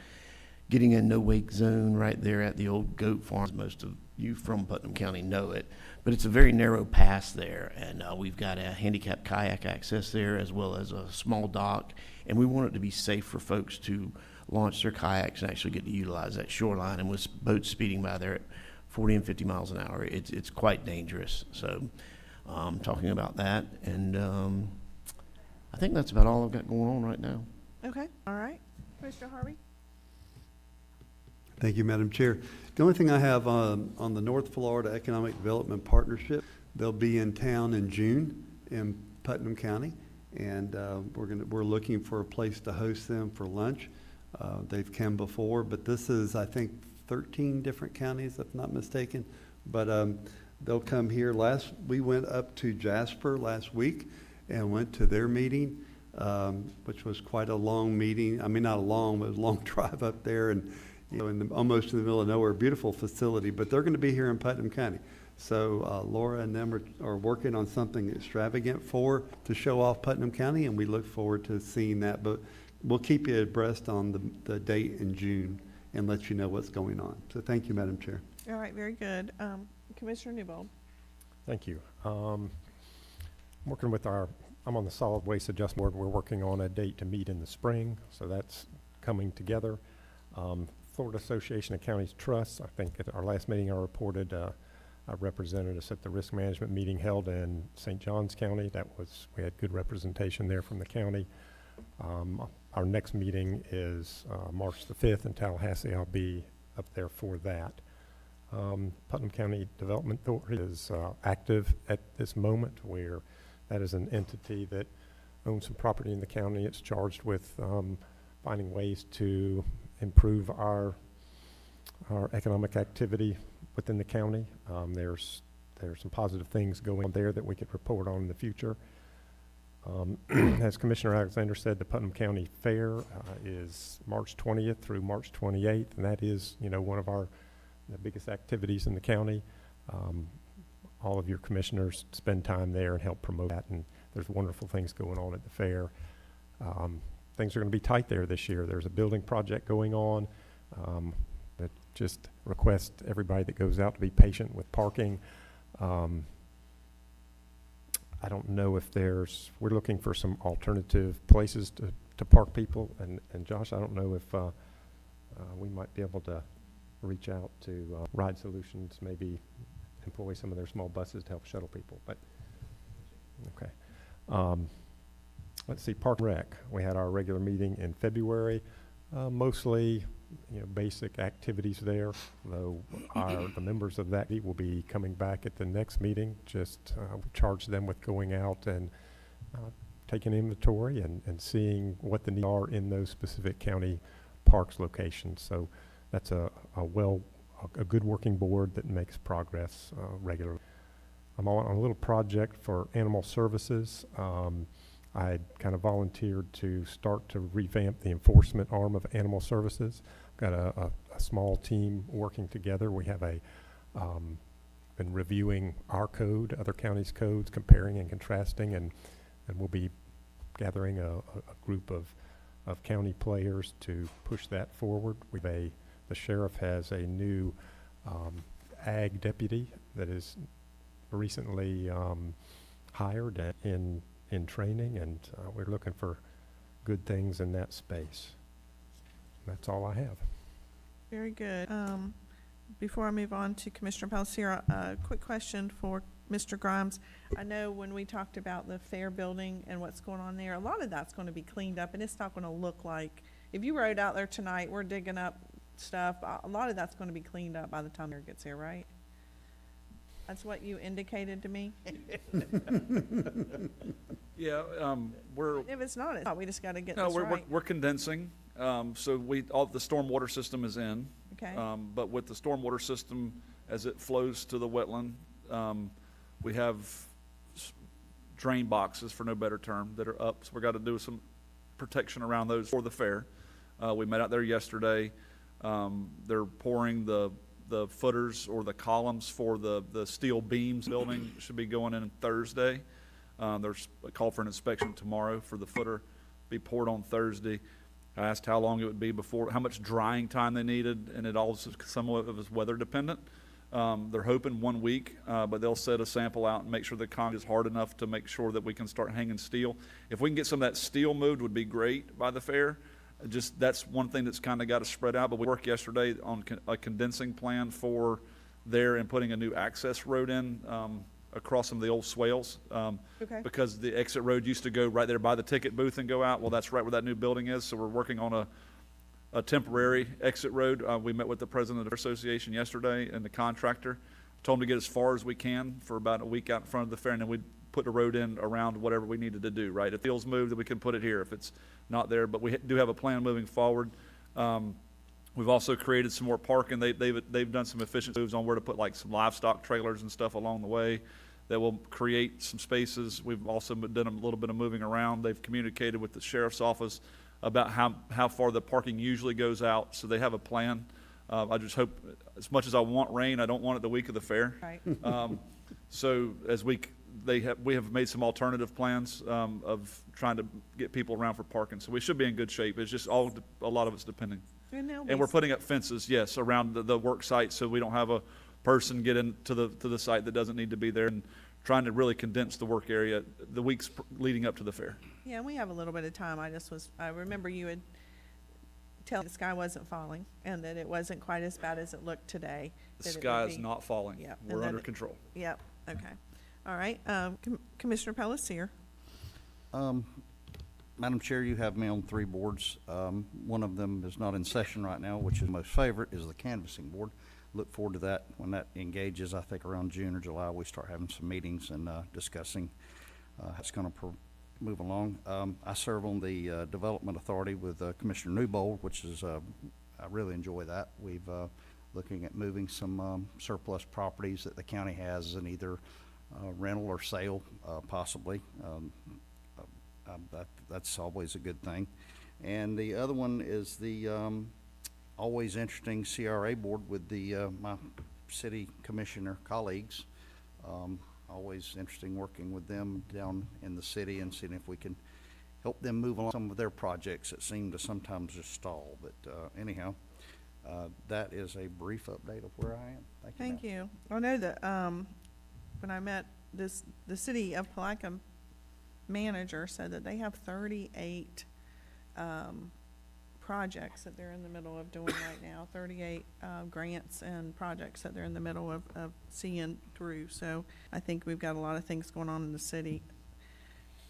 [SPEAKER 5] getting a no-wake zone right there at the old goat farm. Most of you from Putnam County know it, but it's a very narrow pass there, and we've got a handicapped kayak access there as well as a small dock, and we want it to be safe for folks to launch their kayaks and actually get to utilize that shoreline. And with boats speeding by there at 40 and 50 miles an hour, it's quite dangerous. So talking about that, and I think that's about all I've got going on right now.
[SPEAKER 1] Okay, all right. Mr. Harvey?
[SPEAKER 4] Thank you, Madam Chair. The only thing I have on the North Florida Economic Development Partnership, they'll be in town in June in Putnam County, and we're looking for a place to host them for lunch. They've come before, but this is, I think, 13 different counties, if I'm not mistaken. But they'll come here. We went up to Jasper last week and went to their meeting, which was quite a long meeting. I mean, not a long, but it was a long drive up there, and almost in the middle of nowhere, beautiful facility. But they're going to be here in Putnam County. So Laura and them are working on something extravagant to show off Putnam County, and we look forward to seeing that. But we'll keep you abreast on the date in June and let you know what's going on. So thank you, Madam Chair.
[SPEAKER 1] All right, very good. Commissioner Newbold?
[SPEAKER 3] Thank you. Working with I'm on the Solid Waste Adjustment Board. We're working on a date to meet in the spring, so that's coming together. Florida Association of Counties Trusts, I think at our last meeting I reported I represented us at the risk management meeting held in St. Johns County. We had good representation there from the county. Our next meeting is March the 5th in Tallahassee. I'll be up there for that. Putnam County Development Authority is active at this moment, where that is an entity that owns some property in the county. It's charged with finding ways to improve our economic activity within the county. There's some positive things going on there that we could report on in the future. As Commissioner Alexander said, the Putnam County Fair is March 20th through March 28th, and that is, one of the biggest activities in the county. All of your commissioners spend time there and help promote that, and there's wonderful things going on at the fair. Things are going to be tight there this year. There's a building project going on. But just request everybody that goes out to be patient with parking. I don't know if we're looking for some alternative places to park people. And Josh, I don't know if we might be able to reach out to Ride Solutions, maybe employ some of their small buses to help shuttle people. But okay. Let's see, Park and Rec. We had our regular meeting in February. Mostly, basic activities there, though the members of that will be coming back at the next meeting. Just charge them with going out and taking inventory and seeing what the needs are in those specific county parks locations. So that's a good working board that makes progress regularly. I'm on a little project for animal services. I kind of volunteered to start to revamp the enforcement arm of animal services. Got a small team working together. We have a been reviewing our code, other counties' codes, comparing and contrasting, and we'll be gathering a group of county players to push that forward. The sheriff has a new ag deputy that is recently hired in training, and we're looking for good things in that space. That's all I have.
[SPEAKER 1] Very good. Before I move on to Commissioner Palacio, a quick question for Mr. Grimes. I know when we talked about the fair building and what's going on there, a lot of that's going to be cleaned up, and it's not going to look like, if you rode out there tonight, we're digging up stuff, a lot of that's going to be cleaned up by the time it gets here, right? That's what you indicated to me?
[SPEAKER 9] Yeah,
[SPEAKER 1] If it's not, it's not. We just got to get
[SPEAKER 9] no,
[SPEAKER 1] this right.
[SPEAKER 9] we're condensing. So all the stormwater system is in.
[SPEAKER 1] Okay.
[SPEAKER 9] But with the stormwater system, as it flows to the wetland, we have drain boxes, for no better term, that are up. So we've got to do some protection around those for the fair. We met out there yesterday. They're pouring the footers or the columns for the steel beams building. Should be going in Thursday. There's a call for an inspection tomorrow for the footer, be poured on Thursday. I asked how long it would be before, how much drying time they needed, and it also, somewhat of it was weather dependent. They're hoping 1 week, but they'll set a sample out and make sure the concrete is hard enough to make sure that we can start hanging steel. If we can get some of that steel moved, would be great by the fair. Just, that's one thing that's kind of got to spread out, but we worked yesterday on a condensing plan for there and putting a new access road in across some of the old swales.
[SPEAKER 1] Okay.
[SPEAKER 9] Because the exit road used to go right there by the ticket booth and go out. Well, that's right where that new building is, so we're working on a temporary exit road. We met with the president of the association yesterday and the contractor. Told him to get as far as we can for about a week out in front of the fair, and then we'd put a road in around whatever we needed to do, right? If the field's moved, then we can put it here if it's not there, but we do have a plan moving forward. We've also created some more parking. They've done some efficient moves on where to put like some livestock trailers and stuff along the way that will create some spaces. We've also done a little bit of moving around. They've communicated with the sheriff's office about how far the parking usually goes out, so they have a plan. I just hope, as much as I want rain, I don't want it the week of the fair.
[SPEAKER 1] Right.
[SPEAKER 9] So as we have made some alternative plans of trying to get people around for parking. So we should be in good shape. It's just a lot of it's depending. And we're putting up fences, yes, around the work site, so we don't have a person get into the site that doesn't need to be there, and trying to really condense the work area the weeks leading up to the fair.
[SPEAKER 1] Yeah, we have a little bit of time. I remember you had tell the sky wasn't falling and that it wasn't quite as bad as it looked today.
[SPEAKER 9] The sky is not falling.
[SPEAKER 1] Yep.
[SPEAKER 9] We're under control.
[SPEAKER 1] Yep, okay. All right, Commissioner Palacio.
[SPEAKER 15] Madam Chair, you have me on 3 boards. One of them is not in session right now, which is my favorite, is the canvassing board. Look forward to that. When that engages, I think around June or July, we start having some meetings and discussing how it's going to move along. I serve on the Development Authority with Commissioner Newbold, which is, I really enjoy that. We've looking at moving some surplus properties that the county has in either rental or sale, possibly. That's always a good thing. And the other one is the always interesting CRA board with the my city commissioner colleagues. Always interesting working with them down in the city and seeing if we can help them move along some of their projects that seem to sometimes just stall. But anyhow, that is a brief update of where I am.
[SPEAKER 1] Thank you. I know that when I met the city of Palatka manager said that they have 38 projects that they're in the middle of doing right now, 38 grants and projects that they're in the middle of seeing through. So I think we've got a lot of things going on in the city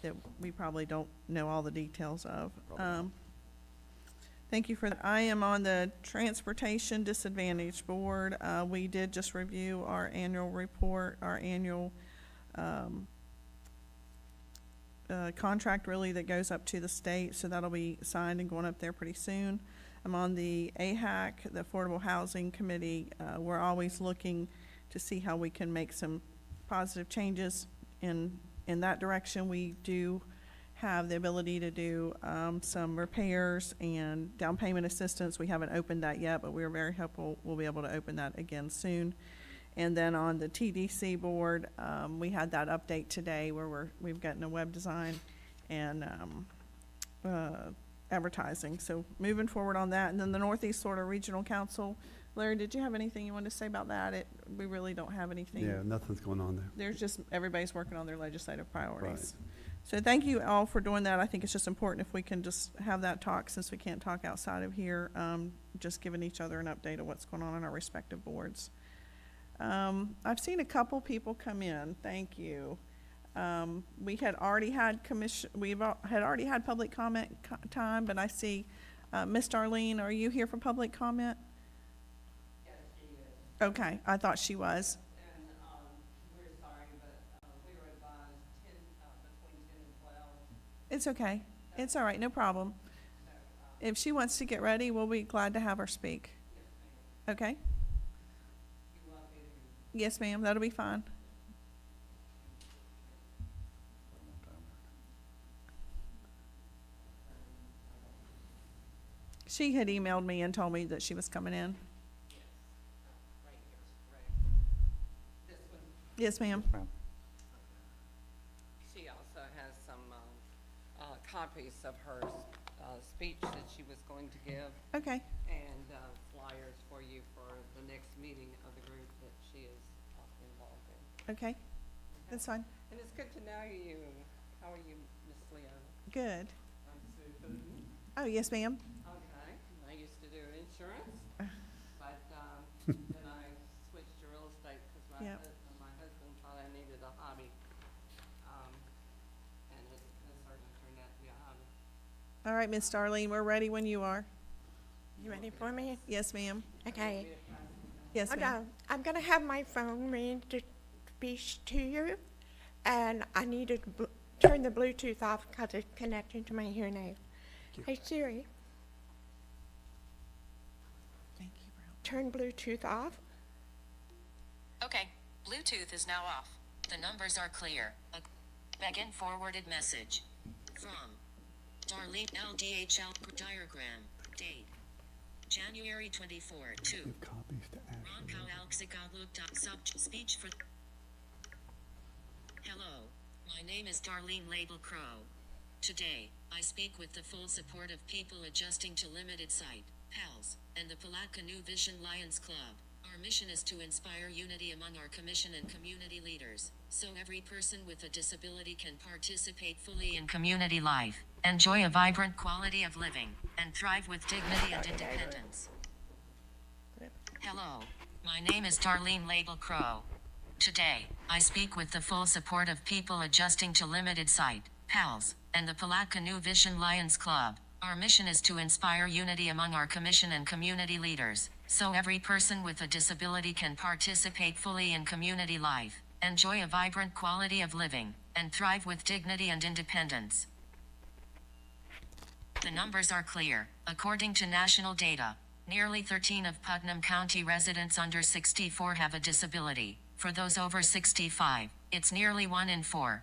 [SPEAKER 1] that we probably don't know all the details of. Thank you for that. I am on the Transportation Disadvantage Board. We did just review our annual report, our annual contract really that goes up to the state, so that'll be signed and going up there pretty soon. I'm on the AHAC, the Affordable Housing Committee. We're always looking to see how we can make some positive changes in that direction. We do have the ability to do some repairs and down payment assistance. We haven't opened that yet, but we're very hopeful we'll be able to open that again soon. And then on the TDC board, we had that update today where we've gotten a web design and advertising. So moving forward on that. And then the Northeast Florida Regional Council. Larry, did you have anything you wanted to say about that? We really don't have anything.
[SPEAKER 4] Yeah, nothing's going on there.
[SPEAKER 1] There's just, everybody's working on their legislative priorities.
[SPEAKER 4] Right.
[SPEAKER 1] So thank you all for doing that. I think it's just important if we can just have that talk, since we can't talk outside of here, just giving each other an update of what's going on in our respective boards. I've seen a couple people come in, thank you. We had already had had already had public comment time, but I see, Miss Darlene, are you here for public comment?
[SPEAKER 16] Yes, she is.
[SPEAKER 1] Okay, I thought she was.
[SPEAKER 16] And, we're sorry, but, we were advised between 10 and 12.
[SPEAKER 1] It's okay. It's all right, no problem.
[SPEAKER 16] So,
[SPEAKER 1] If she wants to get ready, we'll be glad to have her speak.
[SPEAKER 16] yes, ma'am.
[SPEAKER 1] Okay?
[SPEAKER 16] You want me to?
[SPEAKER 1] Yes, ma'am, that'll be fine. She had emailed me and told me that she was coming in.
[SPEAKER 16] Yes. Right here is correct. This one,
[SPEAKER 1] Yes, ma'am.
[SPEAKER 16] she also has some, copies of her, speech that she was going to give,
[SPEAKER 1] Okay,
[SPEAKER 16] and, flyers for you for the next meeting of the group that she is involved in.
[SPEAKER 1] okay, that's fine.
[SPEAKER 16] And it's good to know you. How are you, Miss Leo?
[SPEAKER 1] Good.
[SPEAKER 16] I'm Sue Putin.
[SPEAKER 1] Oh, yes, ma'am.
[SPEAKER 16] Okay, I used to do insurance, but, then I switched to real estate because
[SPEAKER 1] Yep.
[SPEAKER 16] my husband thought I needed a hobby. And it certainly turned out to be a hobby.
[SPEAKER 1] All right, Miss Darlene, we're ready when you are.
[SPEAKER 17] You ready for me?
[SPEAKER 1] Yes, ma'am.
[SPEAKER 17] Okay.
[SPEAKER 1] Yes, ma'am.
[SPEAKER 17] I'm gonna have my phone ring to speak to you, and I need to turn the Bluetooth off because it's connected to my hearing aid. Hey Siri,
[SPEAKER 1] Thank you, Brown.
[SPEAKER 17] turn Bluetooth off.
[SPEAKER 18] Okay, Bluetooth is now off. The numbers are clear. Begin forwarded message. From Darlene LDHL diagram. Date. January 24, 2.
[SPEAKER 4] Give copies to
[SPEAKER 18] Subject speech for. Hello, my name is Darlene Label Crow. Today, I speak with the full support of people adjusting to limited sight, PALS, and the Palatka New Vision Lions Club. Our mission is to inspire unity among our commission and community leaders, so every person with a disability can participate fully in community life, enjoy a vibrant quality of living, and thrive with dignity and independence. Hello, my name is Darlene Label Crow. Today, I speak with the full support of people adjusting to limited sight, PALS, and the Palatka New Vision Lions Club. Our mission is to inspire unity among our commission and community leaders, so every person with a disability can participate fully in community life, enjoy a vibrant quality of living, and thrive with dignity and independence. The numbers are clear. According to national data, nearly 13 of Putnam County residents under 64 have a disability. For those over 65, it's nearly 1 in 4.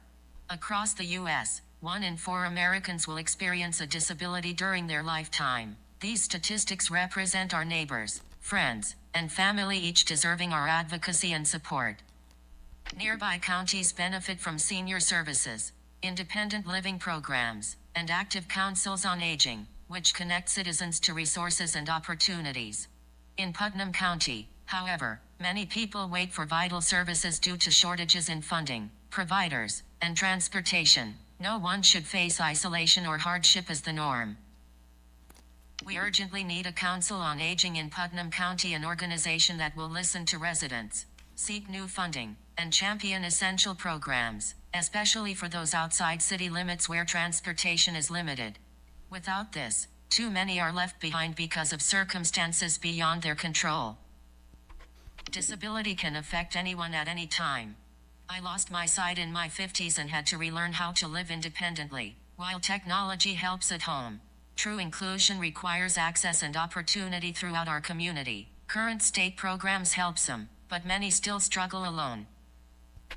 [SPEAKER 18] Across the U.S., 1 in 4 Americans will experience a disability during their lifetime. These statistics represent our neighbors, friends, and family, each deserving our advocacy and support. Nearby counties benefit from senior services, independent living programs, and active councils on aging, which connect citizens to resources and opportunities. In Putnam County, however, many people wait for vital services due to shortages in funding, providers, and transportation. No one should face isolation or hardship as the norm. We urgently need a council on aging in Putnam County, an organization that will listen to residents, seek new funding, and champion essential programs, especially for those outside city limits where transportation is limited. Without this, too many are left behind because of circumstances beyond their control. Disability can affect anyone at any time. I lost my sight in my 50s and had to relearn how to live independently. While technology helps at home, true inclusion requires access and opportunity throughout our community. Current state programs help some, but many still struggle alone.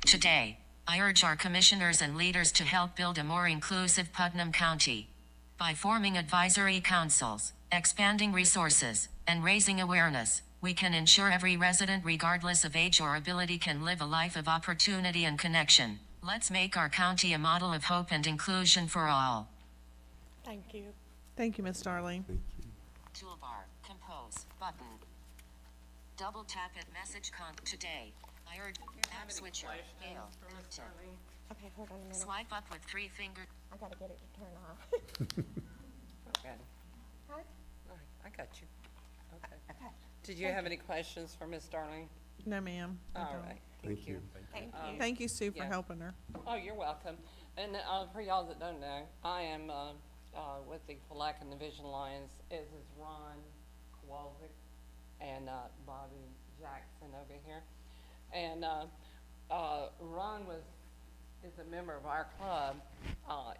[SPEAKER 18] Today, I urge our commissioners and leaders to help build a more inclusive Putnam County. By forming advisory councils, expanding resources, and raising awareness, we can ensure every resident, regardless of age or ability, can live a life of opportunity and connection. Let's make our county a model of hope and inclusion for all.
[SPEAKER 17] Thank you.
[SPEAKER 1] Thank you, Ms. Darling.
[SPEAKER 18] Toolbar, compose, button. Double tap it, message today. I urge app switcher, Gale, active.
[SPEAKER 17] Okay, hold on a minute.
[SPEAKER 18] Swipe up with 3 fingers.
[SPEAKER 17] I gotta get it to turn off.
[SPEAKER 16] Okay.
[SPEAKER 17] Huh?
[SPEAKER 16] All right, I got you. Okay.
[SPEAKER 17] Okay.
[SPEAKER 16] Did you have any questions for Ms. Darling?
[SPEAKER 1] No, ma'am. I
[SPEAKER 16] All
[SPEAKER 1] don't.
[SPEAKER 16] right,
[SPEAKER 4] Thank you.
[SPEAKER 17] Thank you.
[SPEAKER 1] Thank you, Sue, for
[SPEAKER 16] Yeah.
[SPEAKER 1] helping her.
[SPEAKER 16] Oh, you're welcome. And for y'all that don't know, I am with the Palatka Division Lions, as is Ron Kowalczyk and Bobby Jackson over here. And Ron is a member of our club.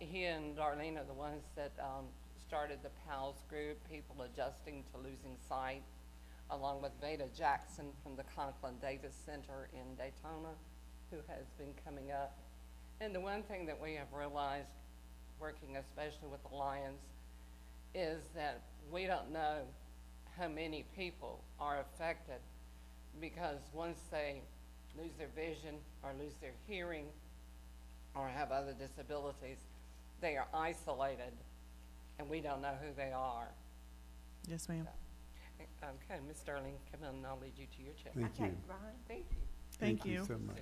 [SPEAKER 16] He and Darlene are the ones that started the PALS group, People Adjusting to Losing Sight, along with Veda Jackson from the Conklin Davis Center in Daytona, who has been coming up. And the one thing that we have realized, working especially with the Lions, is that we don't know how many people are affected, because once they lose their vision or lose their hearing or have other disabilities, they are isolated and we don't know who they are.
[SPEAKER 1] Yes, ma'am.
[SPEAKER 16] Okay, Ms. Sterling, come on and I'll lead you to your check.
[SPEAKER 4] Thank you.
[SPEAKER 16] Thank you.
[SPEAKER 1] Thank you.
[SPEAKER 4] so much.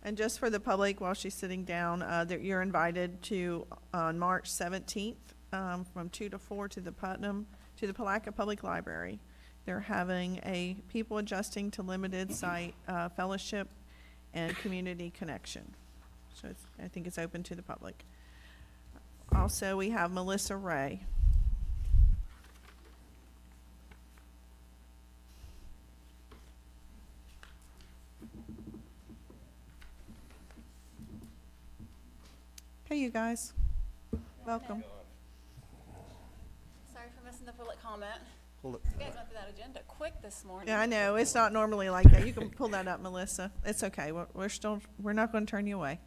[SPEAKER 1] And just for the public, while she's sitting down, that you're invited to, on March 17th, from 2 to 4 to the Palatka Public Library. They're having a People Adjusting to Limited Sight fellowship and community connection. So I think it's open to the public. Also, we have Melissa Ray. Hey, you guys. Welcome.
[SPEAKER 19] Sorry for missing the public comment.
[SPEAKER 4] Pull it.
[SPEAKER 19] You guys went through that agenda quick this morning.
[SPEAKER 1] Yeah, I know. It's not normally like that. You can pull that up, Melissa. It's okay. We're not going to turn you away.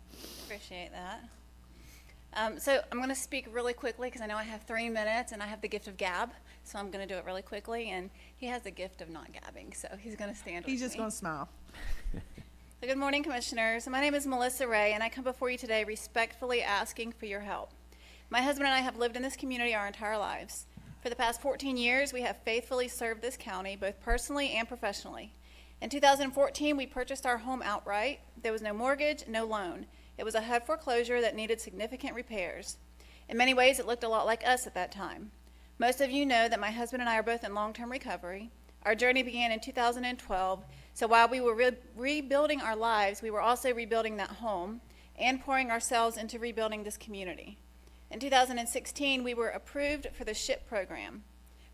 [SPEAKER 19] Appreciate that. So I'm going to speak really quickly because I know I have 3 minutes and I have the gift of gab. So I'm going to do it really quickly. And he has the gift of not gabbing. So he's going to stand with me.
[SPEAKER 1] He's just going to smile.
[SPEAKER 19] So good morning, Commissioners. My name is Melissa Ray, and I come before you today respectfully asking for your help. My husband and I have lived in this community our entire lives. For the past 14 years, we have faithfully served this county, both personally and professionally. In 2014, we purchased our home outright. There was no mortgage, no loan. It was a HUD foreclosure that needed significant repairs. In many ways, it looked a lot like us at that time. Most of you know that my husband and I are both in long-term recovery. Our journey began in 2012, so while we were rebuilding our lives, we were also rebuilding that home and pouring ourselves into rebuilding this community. In 2016, we were approved for the SHIP program.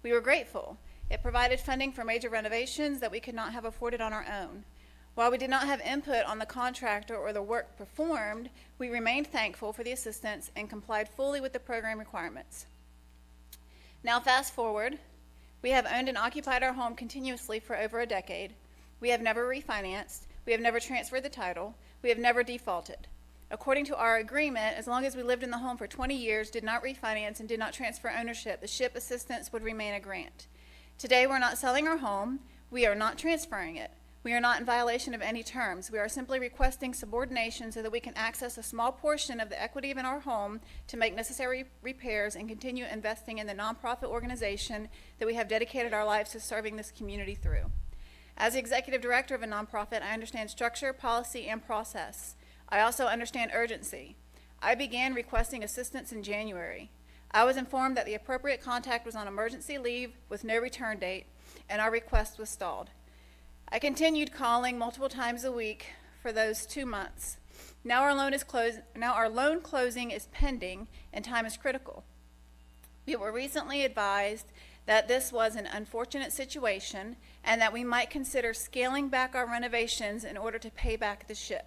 [SPEAKER 19] We were grateful. It provided funding for major renovations that we could not have afforded on our own. While we did not have input on the contractor or the work performed, we remained thankful for the assistance and complied fully with the program requirements. Now fast forward, we have owned and occupied our home continuously for over a decade. We have never refinanced. We have never transferred the title. We have never defaulted. According to our agreement, as long as we lived in the home for 20 years, did not refinance, and did not transfer ownership, the SHIP assistance would remain a grant. Today, we're not selling our home. We are not transferring it. We are not in violation of any terms. We are simply requesting subordination so that we can access a small portion of the equity in our home to make necessary repairs and continue investing in the nonprofit organization that we have dedicated our lives to serving this community through. As the executive director of a nonprofit, I understand structure, policy, and process. I also understand urgency. I began requesting assistance in January. I was informed that the appropriate contact was on emergency leave with no return date, and our request was stalled. I continued calling multiple times a week for those 2 months. Now our loan closing is pending, and time is critical. We were recently advised that this was an unfortunate situation and that we might consider scaling back our renovations in order to pay back the SHIP.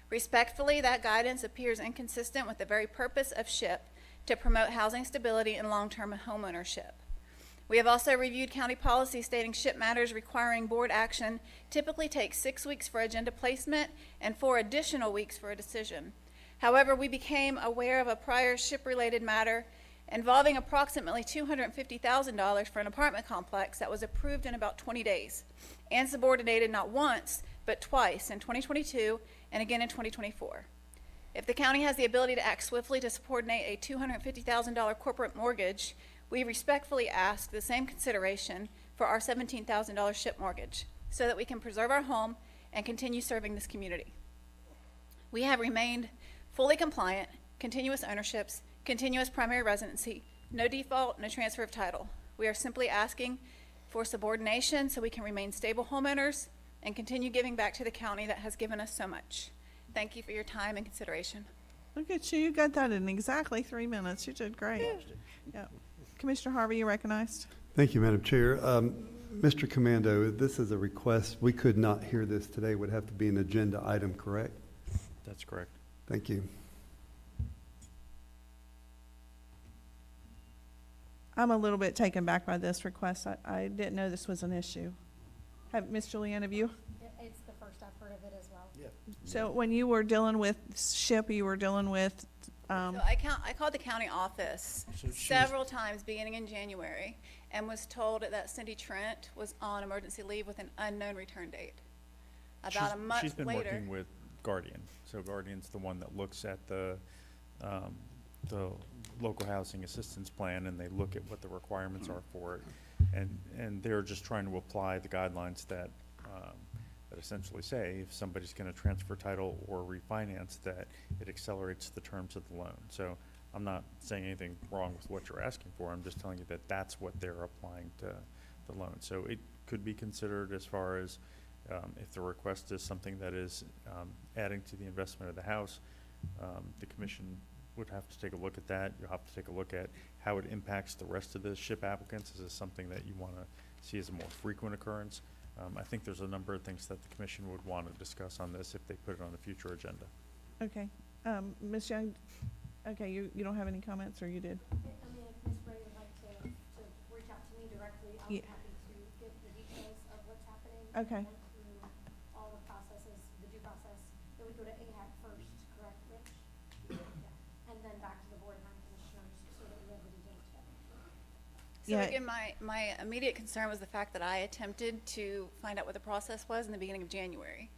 [SPEAKER 19] Respectfully, that guidance appears inconsistent with the very purpose of SHIP, to promote housing stability and long-term homeownership. We have also reviewed county policy stating SHIP matters requiring board action typically take 6 weeks for agenda placement and 4 additional weeks for a decision. However, we became aware of a prior SHIP-related matter involving approximately $250,000 for an apartment complex that was approved in about 20 days and subordinated not once, but twice in 2022 and again in 2024. If the county has the ability to act swiftly to subordinate a $250,000 corporate mortgage, we respectfully ask the same consideration for our $17,000 ship mortgage so that we can preserve our home and continue serving this community. We have remained fully compliant, continuous ownerships, continuous primary residency, no default, no transfer of title. We are simply asking for subordination so we can remain stable homeowners and continue giving back to the county that has given us so much. Thank you for your time and consideration.
[SPEAKER 1] Look at you, you got that in exactly 3 minutes. You did great. Yeah. Commissioner Harvey, you recognized.
[SPEAKER 4] Thank you, Madam Chair. Mr. Commando, this is a request. We could not hear this today. Would have to be an agenda item, correct?
[SPEAKER 8] That's correct.
[SPEAKER 4] Thank you.
[SPEAKER 1] I'm a little bit taken back by this request. I didn't know this was an issue. Ms. Julianne, have you?
[SPEAKER 7] It's the first I've heard of it as well.
[SPEAKER 1] So when you were dealing with SHIP, you were dealing with,
[SPEAKER 19] So I called the county office several times beginning in January and was told that Cindy Trent was on emergency leave with an unknown return date. About a month
[SPEAKER 8] She's been
[SPEAKER 19] later.
[SPEAKER 8] working with Guardian. So Guardian's the one that looks at the local housing assistance plan, and they look at what the requirements are for it. And they're just trying to apply the guidelines that essentially say if somebody's going to transfer title or refinance, that it accelerates the terms of the loan. So I'm not saying anything wrong with what you're asking for. I'm just telling you that that's what they're applying to the loan. So it could be considered as far as if the request is something that is adding to the investment of the house, the commission would have to take a look at that. You'll have to take a look at how it impacts the rest of the SHIP applicants. Is this something that you want to see as a more frequent occurrence? I think there's a number of things that the commission would want to discuss on this if they put it on a future agenda.
[SPEAKER 1] okay. Ms. Young, okay, you don't have any comments, or you did?
[SPEAKER 7] I mean, if Ms. Ray would like to reach out to me directly, I'll be
[SPEAKER 1] Yeah.
[SPEAKER 7] happy to give the details of what's happening.
[SPEAKER 1] Okay.
[SPEAKER 7] And through all the processes, the due process, it would go to AHAC first, correct, Rich? Yeah. And then back to the board of county commissioners so that we have the details together.
[SPEAKER 19] So
[SPEAKER 1] Yeah.
[SPEAKER 19] again, my immediate concern was the fact that I attempted to find out what the process was in the beginning of January.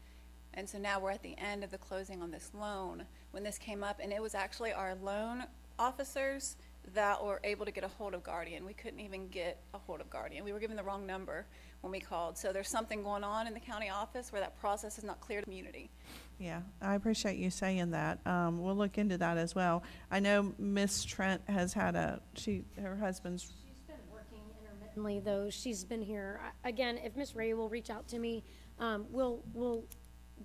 [SPEAKER 19] And so now we're at the end of the closing on this loan when this came up, and it was actually our loan officers that were able to get a hold of Guardian. We couldn't even get a hold of Guardian. We were given the wrong number when we called. So there's something going on in the county office where that process is not clear to the community.
[SPEAKER 1] Yeah, I appreciate you saying that. We'll look into that as well. I know Miss Trent has had her husband's,
[SPEAKER 7] She's been working intermittently, though. She's been here. Again, if Ms. Ray will reach out to me, we'll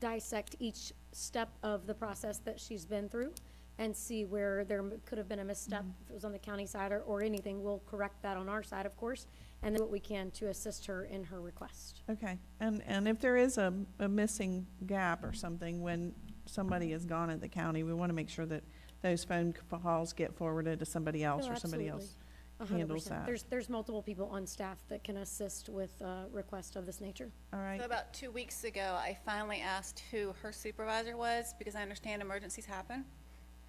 [SPEAKER 7] dissect each step of the process that she's been through and see where there could have been a misstep, if it was on the county side or anything. We'll correct that on our side, of course, and then what we can to assist her in her request.
[SPEAKER 1] okay. And if there is a missing gap or something when somebody is gone at the county, we want to make sure that those phone calls get forwarded to somebody else,
[SPEAKER 7] No,
[SPEAKER 1] or somebody
[SPEAKER 7] absolutely.
[SPEAKER 1] else
[SPEAKER 7] 100%.
[SPEAKER 1] handles that.
[SPEAKER 7] There's multiple people on staff that can assist with requests of this nature.
[SPEAKER 1] All right.
[SPEAKER 19] So about 2 weeks ago, I finally asked who her supervisor was because I understand emergencies happen,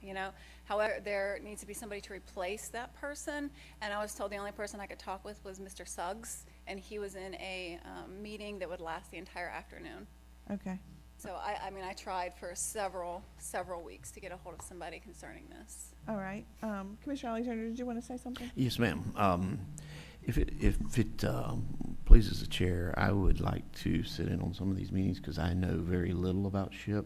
[SPEAKER 19] you know. However, there needs to be somebody to replace that person, and I was told the only person I could talk with was Mr. Suggs, and he was in a meeting that would last the entire afternoon.
[SPEAKER 1] Okay.
[SPEAKER 19] So I mean, I tried for several weeks to get a hold of somebody concerning this.
[SPEAKER 1] All right. Commissioner Alexander, did you want to say something?
[SPEAKER 5] Yes, ma'am. If it pleases the chair, I would like to sit in on some of these meetings because I know very little about SHIP,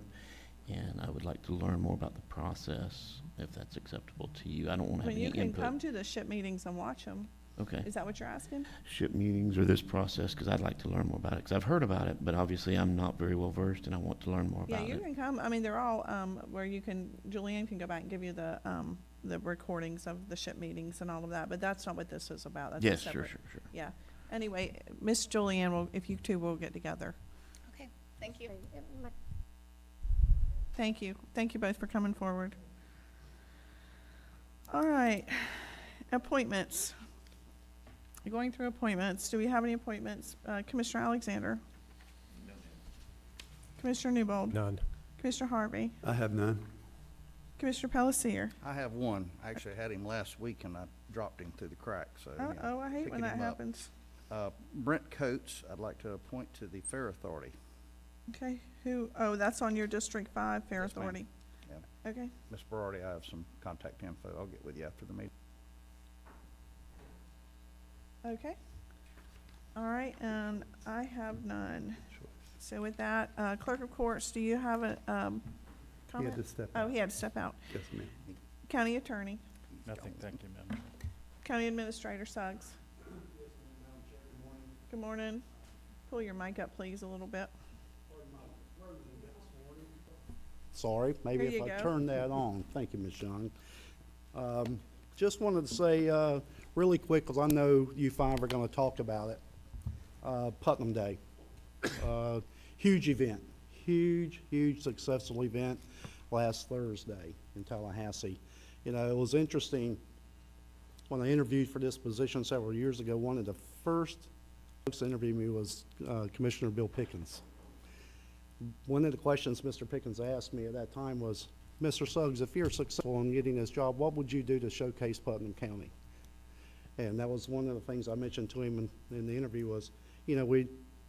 [SPEAKER 5] and I would like to learn more about the process, if that's acceptable to you. I don't want to have
[SPEAKER 1] Well,
[SPEAKER 5] any
[SPEAKER 1] you can
[SPEAKER 5] input.
[SPEAKER 1] come to the SHIP meetings and watch them.
[SPEAKER 5] Okay.
[SPEAKER 1] Is that what you're asking?
[SPEAKER 5] SHIP meetings or this process, because I'd like to learn more about it, because I've heard about it, but obviously I'm not very well versed, and I want to learn more
[SPEAKER 1] Yeah,
[SPEAKER 5] about
[SPEAKER 1] you
[SPEAKER 5] it.
[SPEAKER 1] can come. I mean, they're all where you can. Julianne can go back and give you the recordings of the SHIP meetings and all of that. But that's not what this is about. That's a
[SPEAKER 5] Yes, sure.
[SPEAKER 1] separate- Yeah. Anyway, Miss Julianne will, if you two will get together.
[SPEAKER 19] Okay, thank you.
[SPEAKER 1] Thank you. Thank you both for coming forward. All right, appointments. Going through appointments. Do we have any appointments? Commissioner Alexander? Commissioner Newbold?
[SPEAKER 3] None.
[SPEAKER 1] Commissioner Harvey?
[SPEAKER 4] I have none.
[SPEAKER 1] Commissioner Palacier.
[SPEAKER 15] I have one. I actually had him last week and I dropped him through the cracks, so.
[SPEAKER 1] Uh-oh, I hate when
[SPEAKER 15] picking
[SPEAKER 1] that
[SPEAKER 15] him up.
[SPEAKER 1] happens.
[SPEAKER 15] Brent Coates, I'd like to appoint to the Fair Authority.
[SPEAKER 1] Okay, that's on your District 5 Fair
[SPEAKER 15] Yes, ma'am.
[SPEAKER 1] Authority.
[SPEAKER 15] Yeah.
[SPEAKER 1] Okay,
[SPEAKER 15] Ms. Berardi, I have some contact info. I'll get with you after the meeting.
[SPEAKER 1] okay. All right, and I have none. So with that, Clerk of Courts, do you have a comment?
[SPEAKER 4] to step
[SPEAKER 1] Oh,
[SPEAKER 4] out.
[SPEAKER 1] he had to step out.
[SPEAKER 4] Yes, ma'am.
[SPEAKER 1] County Attorney,
[SPEAKER 8] Nothing, thank you, Madam.
[SPEAKER 1] County Administrator Suggs. Good morning. Pull your mic up, please, a little bit.
[SPEAKER 20] Sorry, maybe
[SPEAKER 1] There
[SPEAKER 20] if
[SPEAKER 1] you
[SPEAKER 20] I
[SPEAKER 1] go.
[SPEAKER 20] turn that on. Thank you, Ms. Young. Just wanted to say really quick, because I know you five are going to talk about it. Putnam Day. Huge event. Huge successful event last Thursday in Tallahassee. You know, it was interesting. When I interviewed for this position several years ago, one of the first folks to interview me was Commissioner Bill Pickens. One of the questions Mr. Pickens asked me at that time was, Mr. Suggs, if you're successful in getting this job, what would you do to showcase Putnam County? And that was one of the things I mentioned to him in the interview was, you know, we'd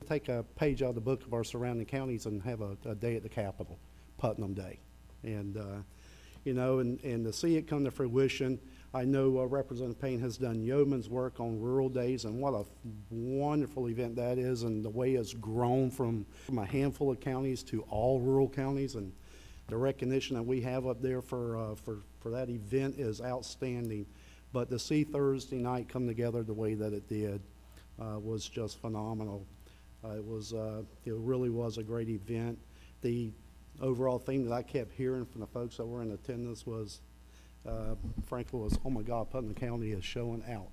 [SPEAKER 20] take a page out of the book of our surrounding counties and have a day at the Capitol, Putnam Day. And, you know, and to see it come to fruition, I know Representative Payne has done yeoman's work on rural days, and what a wonderful event that is, and the way it's grown from a handful of counties to all rural counties, and the recognition that we have up there for that event is outstanding. But to see Thursday night come together the way that it did was just phenomenal. It really was a great event. The overall theme that I kept hearing from the folks that were in attendance was, frankly, was, oh my God, Putnam County is showing out.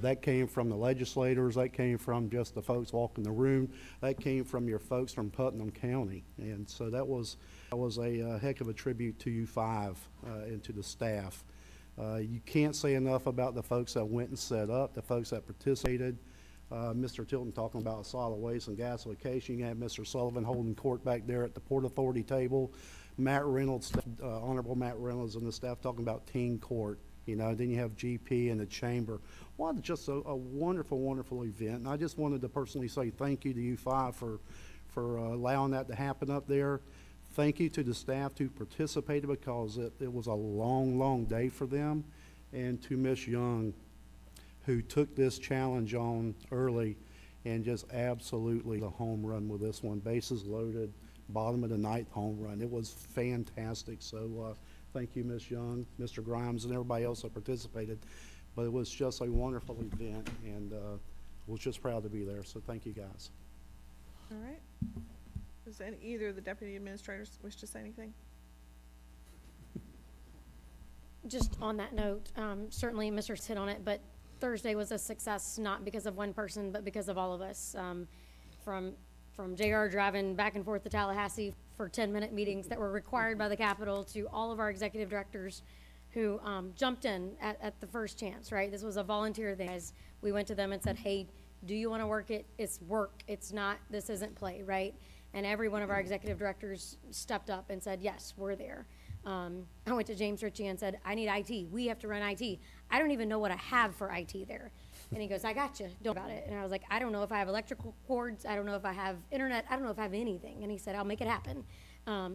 [SPEAKER 20] That came from the legislators, that came from just the folks walking the room, that came from your folks from Putnam County. And so that was a heck of a tribute to you five and to the staff. You can't say enough about the folks that went and set up, the folks that participated. Mr. Tilton talking about solid waste and gasification. You have Mr. Sullivan holding court back there at the Port Authority table. Matt Reynolds, Honorable Matt Reynolds and the staff talking about teen court. You know, then you have GP and the chamber. Well, just a wonderful, wonderful event. And I just wanted to personally say thank you to you five for allowing that to happen up there. Thank you to the staff who participated because it was a long, long day for them. And to Ms. Young, who took this challenge on early and just absolutely the home run with this one. Bases loaded, bottom of the ninth home run. It was fantastic. So thank you, Ms. Young, Mr. Grimes, and everybody else that participated. But it was just a wonderful event, and was just proud to be there. So thank you, guys.
[SPEAKER 1] All right. Does either of the deputy administrators wish to say anything?
[SPEAKER 7] Just on that note, certainly Mr. hit on it, but Thursday was a success, not because of one person, but because of all of us. From JR driving back and forth to Tallahassee for 10-minute meetings that were required by the Capitol to all of our executive directors who jumped in at the first chance, right? This was a volunteer thing. As we went to them and said, hey, do you want to work it? It's work. It's not, this isn't play, right? And every one of our executive directors stepped up and said, yes, we're there. I went to James Ritchie and said, I need IT. We have to run IT. I don't even know what I have for IT there. And he goes, I got you. Don't worry about it. And I was like, I don't know if I have electrical cords. I don't know if I have internet. I don't know if I have anything. And he said, I'll make it happen.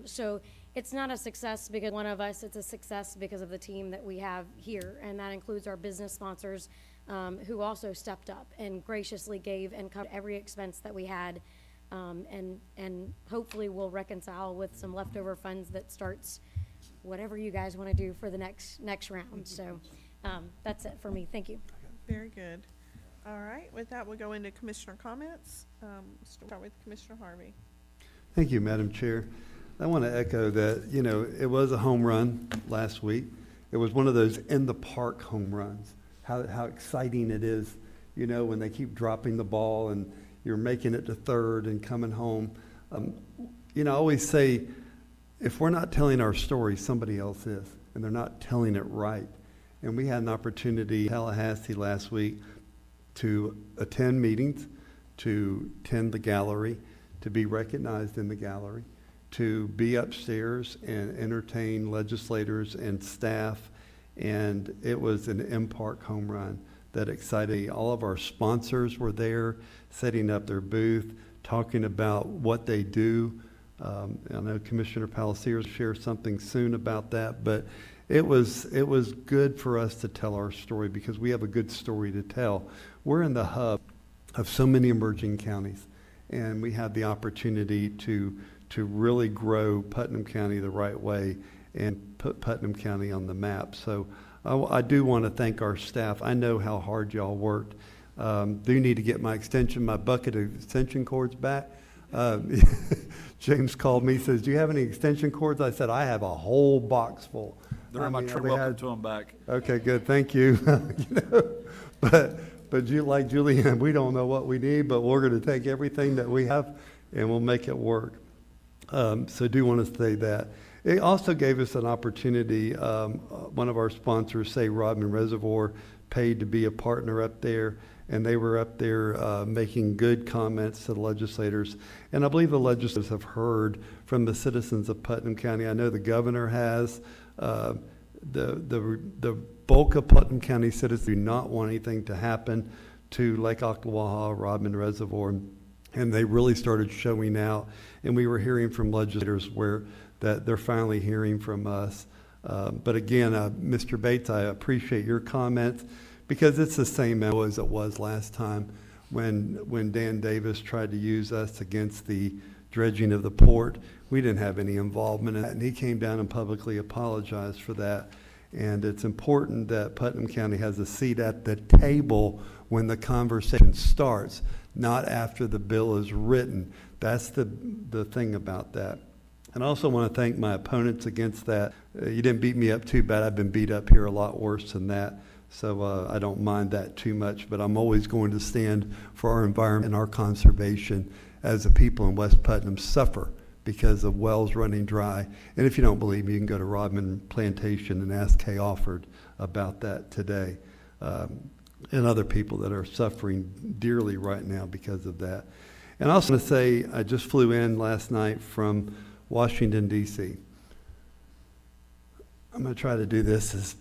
[SPEAKER 7] So it's not a success because one of us. It's a success because of the team that we have here. And that includes our business sponsors who also stepped up and graciously gave and covered every expense that we had. And hopefully we'll reconcile with some leftover funds that starts whatever you guys want to do for the next round. So that's it for me. Thank you.
[SPEAKER 1] Very good. All right, with that, we'll go into commissioner comments. Start with Commissioner Harvey.
[SPEAKER 4] Thank you, Madam Chair. I want to echo that, you know, it was a home run last week. It was one of those in the park home runs. How exciting it is, you know, when they keep dropping the ball and you're making it to third and coming home. You know, I always say, if we're not telling our story, somebody else is, and they're not telling it right. And we had an opportunity in Tallahassee last week to attend meetings, to attend the gallery, to be recognized in the gallery. to be upstairs and entertain legislators and staff, and it was an M-Park home run that excited me. All of our sponsors were there, setting up their booth, talking about what they do. I know Commissioner Palatka will share something soon about that, but it was good for us to tell our story because we have a good story to tell. We're in the hub of so many emerging counties, and we have the opportunity to really grow Putnam County the right way and put Putnam County on the map. So I do want to thank our staff. I know how hard y'all worked. Do need to get my bucket of extension cords back. James called me, says, do you have any extension cords? I said, I have a whole box full.
[SPEAKER 9] They're in my truck. Welcome to them back.
[SPEAKER 4] Okay, good, thank you. But you, like Julianne, we don't know what we need, but we're going to take everything that we have and we'll make it work. So do want to say that. It also gave us an opportunity, one of our sponsors, say Rodman Reservoir, paid to be a partner up there, and they were up there making good comments to the legislators. And I believe the legislators have heard from the citizens of Putnam County. I know the governor has. The bulk of Putnam County citizens do not want anything to happen to Lake Ocklawaha, Rodman Reservoir, and they really started showing out. And we were hearing from legislators that they're finally hearing from us. But again, Mr. Bates, I appreciate your comments because it's the same as it was last time when Dan Davis tried to use us against the dredging of the port. We didn't have any involvement in that, and he came down and publicly apologized for that. And it's important that Putnam County has a seat at the table when the conversation starts, not after the bill is written. That's the thing about that. And I also want to thank my opponents against that. You didn't beat me up too bad. I've been beat up here a lot worse than that. So I don't mind that too much, but I'm always going to stand for our environment and our conservation as the people in West Putnam suffer because of wells running dry. And if you don't believe me, you can go to Rodman Plantation and ask Kay Offord about that today. And other people that are suffering dearly right now because of that. And I also want to say, I just flew in last night from Washington, D.C. I'm going to try to do this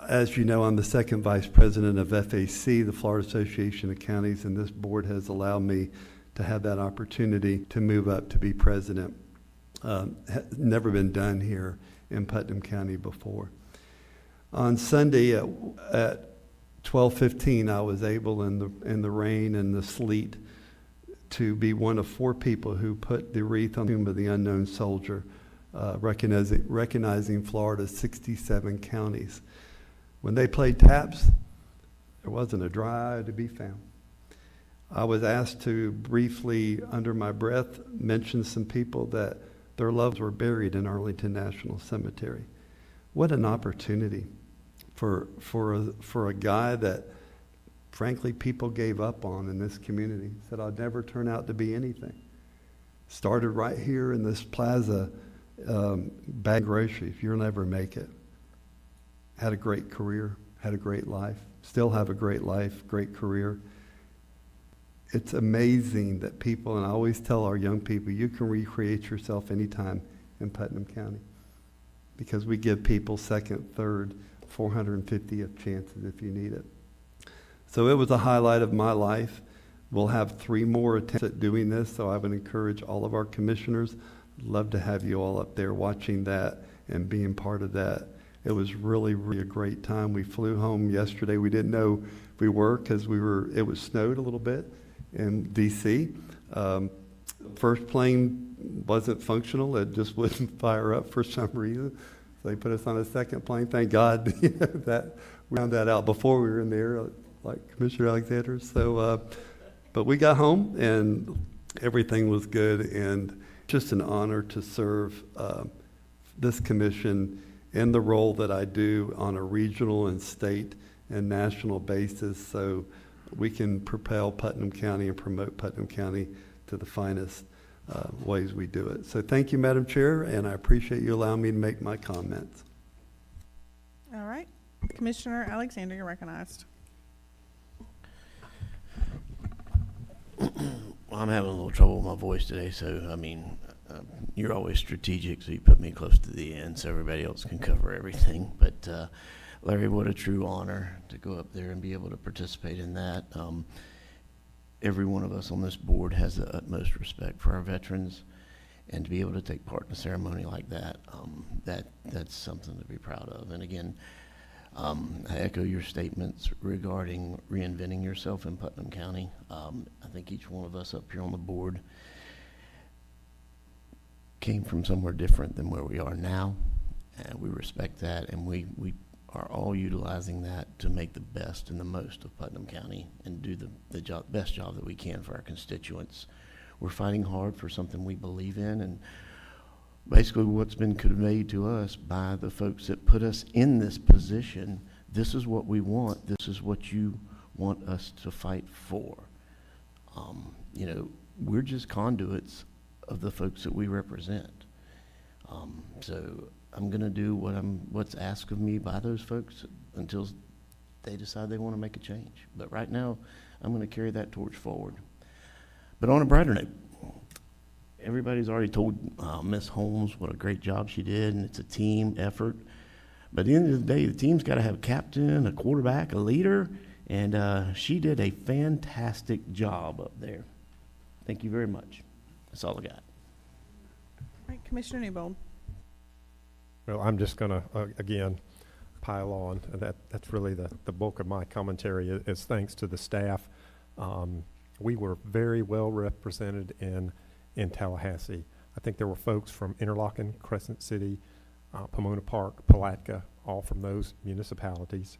[SPEAKER 4] as you know, I'm the second vice president of FAC, the Florida Association of Counties, and this board has allowed me to have that opportunity to move up to be president. Never been done here in Putnam County before. On Sunday at 12:15, I was able in the rain and the sleet to be one of 4 people who put the wreath on the tomb of the unknown soldier, recognizing Florida's 67 counties. When they played taps, there wasn't a dry eye to be found. I was asked to briefly, under my breath, mention some people that their loved were buried in Arlington National Cemetery. What an opportunity for a guy that, frankly, people gave up on in this community. Said, I'd never turn out to be anything. Started right here in this plaza, bag groceries. You'll never make it. Had a great career, had a great life, still have a great life, great career. It's amazing that people, and I always tell our young people, you can recreate yourself anytime in Putnam County because we give people second, third, 450th chances if you need it. So it was a highlight of my life. We'll have 3 more attempts at doing this, so I would encourage all of our commissioners. I'd love to have you all up there watching that and being part of that. It was really, really a great time. We flew home yesterday. We didn't know we were because it was snowed a little bit in D.C. First plane wasn't functional. It just wouldn't fire up for some reason. So they put us on a second plane. Thank God that we found that out before we were in there, like Commissioner Alexander. So, but we got home and everything was good. And just an honor to serve this commission in the role that I do on a regional and state and national basis, so we can propel Putnam County and promote Putnam County to the finest ways we do it. So thank you, Madam Chair, and I appreciate you allowing me to make my comments.
[SPEAKER 1] All right. Commissioner Alexander, you're recognized.
[SPEAKER 5] Well, I'm having a little trouble with my voice today, so I mean, You're always strategic, so you put me close to the end so everybody else can cover everything. But Larry, what a true honor to go up there and be able to participate in that. Every one of us on this board has the utmost respect for our veterans, and to be able to take part in a ceremony like that, that's something to be proud of. And again, I echo your statements regarding reinventing yourself in Putnam County. I think each one of us up here on the board came from somewhere different than where we are now, and we respect that, and we are all utilizing that to make the best and the most of Putnam County and do the best job that we can for our constituents. We're fighting hard for something we believe in, and basically what's been conveyed to us by the folks that put us in this position, this is what we want, this is what you want us to fight for. You know, we're just conduits of the folks that we represent. So I'm gonna do what's asked of me by those folks until they decide they want to make a change. But right now, I'm gonna carry that torch forward. But on a brighter note, everybody's already told Miss Holmes what a great job she did, and it's a team effort. But at the end of the day, the team's got to have a captain, a quarterback, a leader, and she did a fantastic job up there. Thank you very much. That's all I got.
[SPEAKER 1] All right, Commissioner Newbold.
[SPEAKER 3] Well, I'm just going to, again, pile on. That's really the bulk of my commentary is thanks to the staff. We were very well represented in Tallahassee. I think there were folks from Interlochen, Crescent City, Pomona Park, Palatka, all from those municipalities.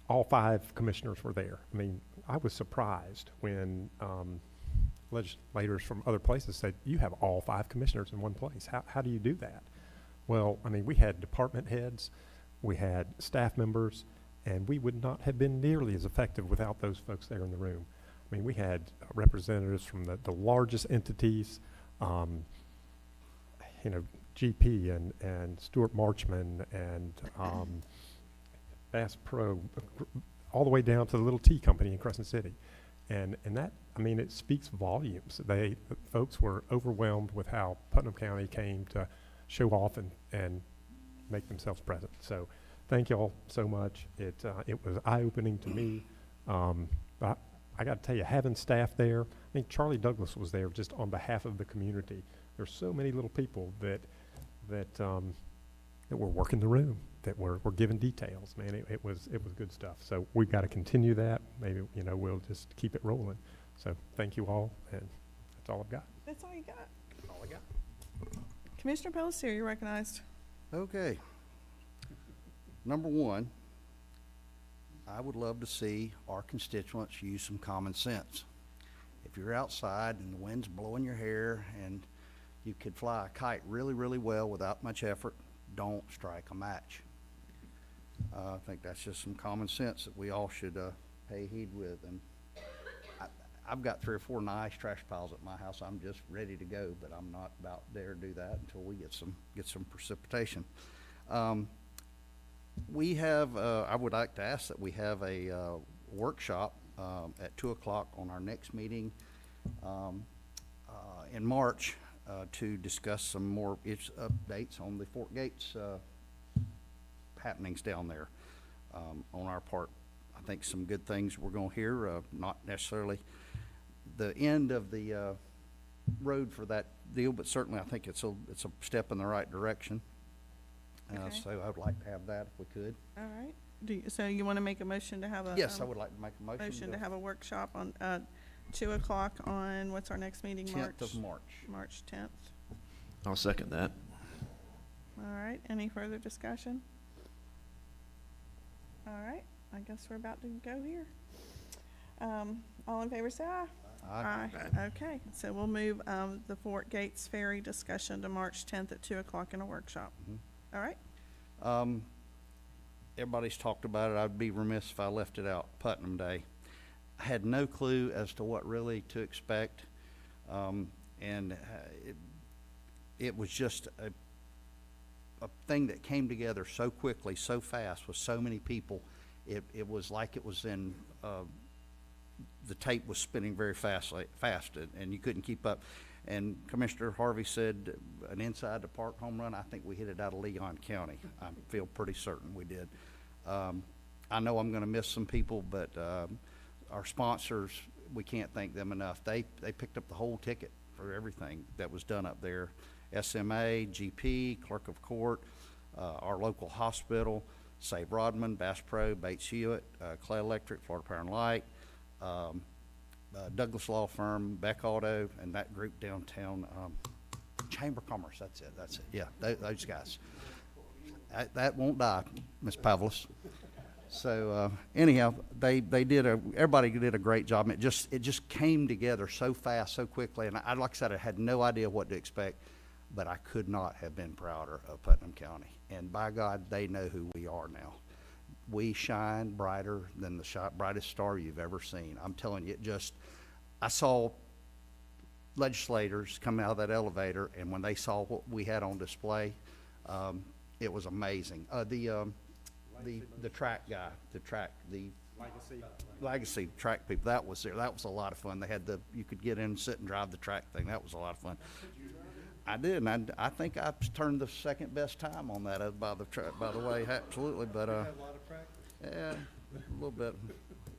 [SPEAKER 3] All 5 commissioners were there. I mean, I was surprised when legislators from other places said, you have all 5 commissioners in one place. How do you do that? Well, I mean, we had department heads, we had staff members, and we would not have been nearly as effective without those folks there in the room. I mean, we had representatives from the largest entities, you know, GP and Stuart Marchman and Bass Pro, all the way down to the little tea company in Crescent City. And that, I mean, it speaks volumes. Folks were overwhelmed with how Putnam County came to show off and make themselves present. So thank you all so much. It was eye-opening to me. I got to tell you, having staff there, I mean, Charlie Douglas was there just on behalf of the community. There's so many little people that were working the room, that were giving details. Man, it was good stuff. So we've got to continue that. Maybe, you know, we'll just keep it rolling. So thank you all, and that's all I've got.
[SPEAKER 1] That's all you got.
[SPEAKER 3] That's all I got.
[SPEAKER 1] Commissioner Pelletier, you're recognized.
[SPEAKER 15] Okay. Number one, I would love to see our constituents use some common sense. If you're outside and the wind's blowing your hair and you could fly a kite really, really well without much effort, don't strike a match. I think that's just some common sense that we all should pay heed with. And I've got 3 or 4 nice trash piles at my house. I'm just ready to go, but I'm not about there to do that until we get some precipitation. We have, I would like to ask that we have a workshop at 2 o'clock on our next meeting in March to discuss some more updates on the Fort Gates happenings down there. On our part, I think some good things we're going to hear, not necessarily the end of the road for that deal, but certainly I think it's a step in the right direction.
[SPEAKER 1] Okay.
[SPEAKER 15] So I would like to have that if we could.
[SPEAKER 1] All right. So you want to make a motion to have a
[SPEAKER 15] Yes, I would like to make a motion.
[SPEAKER 1] Motion to have a workshop on 2 o'clock on, what's our next meeting?
[SPEAKER 15] 10th of March.
[SPEAKER 1] March 10th.
[SPEAKER 5] I'll second that.
[SPEAKER 1] All right. Any further discussion? All right. I guess we're about to go here. All in favor, say aye.
[SPEAKER 15] Aye.
[SPEAKER 1] Okay. So we'll move the Fort Gates Ferry discussion to March 10th at 2 o'clock in a workshop.
[SPEAKER 15] Mhm.
[SPEAKER 1] All right.
[SPEAKER 15] Everybody's talked about it. I'd be remiss if I left it out. Putnam Day. I had no clue as to what really to expect, and it was just a thing that came together so quickly, so fast, with so many people. It was like it was in the tape was spinning very fast, and you couldn't keep up. And Commissioner Harvey said an inside the park home run. I think we hit it out of Leon County. I feel pretty certain we did. I know I'm going to miss some people, but our sponsors, we can't thank them enough. They picked up the whole ticket for everything that was done up there. SMA, GP, Clerk of Court, our local hospital, Save Rodman, Bass Pro, Bates Hewitt, Clay Electric, Florida Power and Light, Douglas Law Firm, Beck Auto, and that group downtown, Chamber of Commerce. That's it. Yeah, those guys. That won't die, Ms. Pavlis. So anyhow, everybody did a great job. And it just came together so fast, so quickly. And like I said, I had no idea what to expect, but I could not have been prouder of Putnam County. And by God, they know who we are now. We shine brighter than the brightest star you've ever seen. I'm telling you, I saw legislators come out of that elevator, and when they saw what we had on display, it was amazing. The track guy, the Legacy track people, that was there. That was a lot of fun. They had you could get in and sit and drive the track thing. That was a lot of fun. I did, and I think I turned the second best time on that by the way, absolutely. But yeah, a little bit.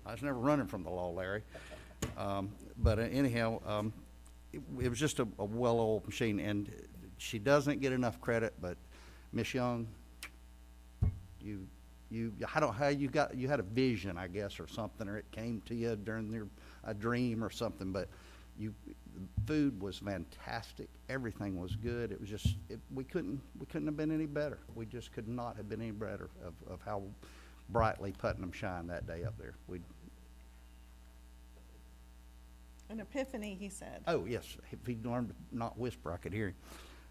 [SPEAKER 15] I was never running from the law, Larry. But anyhow, it was just a well-oiled machine, and she doesn't get enough credit. But Miss Young, I don't know how you had a vision, I guess, or something, or it came to you during a dream or something. But the food was fantastic. Everything was good. It was just we couldn't have been any better. We just could not have been any better of how brightly Putnam shined that day up there.
[SPEAKER 1] An epiphany, he said.
[SPEAKER 15] Oh yes, if he learned to not whisper, I could hear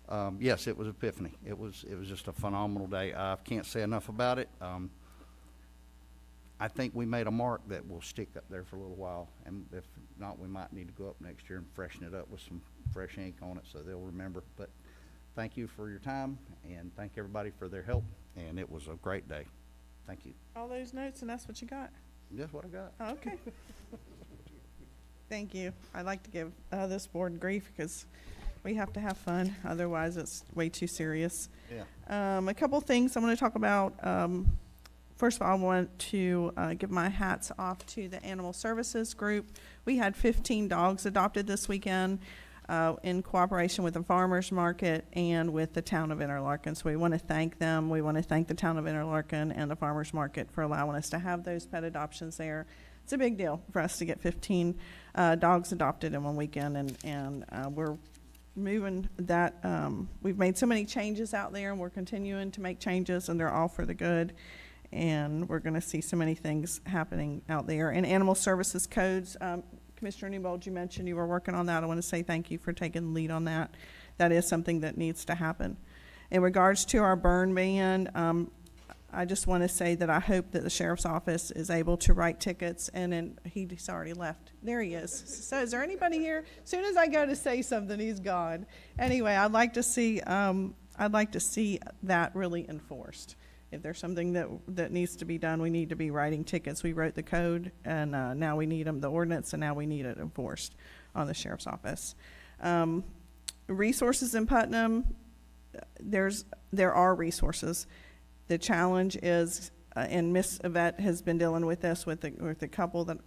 [SPEAKER 15] him. Yes, it was epiphany. It was just a phenomenal day. I can't say enough about it. I think we made a mark that will stick up there for a little while, and if not, we might need to go up next year and freshen it up with some fresh ink on it so they'll remember. But thank you for your time, and thank everybody for their help, and it was a great day. Thank you.
[SPEAKER 1] All those notes, and that's what you got?
[SPEAKER 15] That's what I got.
[SPEAKER 1] Oh, okay. Thank you. I like to give this board grief because we have to have fun. Otherwise, it's way too serious.
[SPEAKER 15] Yeah.
[SPEAKER 1] A couple things I want to talk about. First of all, I want to give my hats off to the Animal Services Group. We had 15 dogs adopted this weekend in cooperation with the farmers market and with the town of Interlaken. So we want to thank them. We want to thank the town of Interlaken and the farmers market for allowing us to have those pet adoptions there. It's a big deal for us to get 15 dogs adopted in one weekend, and we're moving that. We've made so many changes out there, and we're continuing to make changes, and they're all for the good. And we're going to see so many things happening out there. And animal services codes, Commissioner Newbold, you mentioned you were working on that. I want to say thank you for taking the lead on that. That is something that needs to happen. In regards to our burn ban, I just want to say that I hope that the sheriff's office is able to write tickets, and then he's already left. There he is. So is there anybody here? As soon as I go to say something, he's gone. Anyway, I'd like to see that really enforced. If there's something that needs to be done, we need to be writing tickets. We wrote the code, and now we need the ordinance, and now we need it enforced on the sheriff's office. Resources in Putnam, there are resources. The challenge is, and Miss Yvette has been dealing with this with the couple that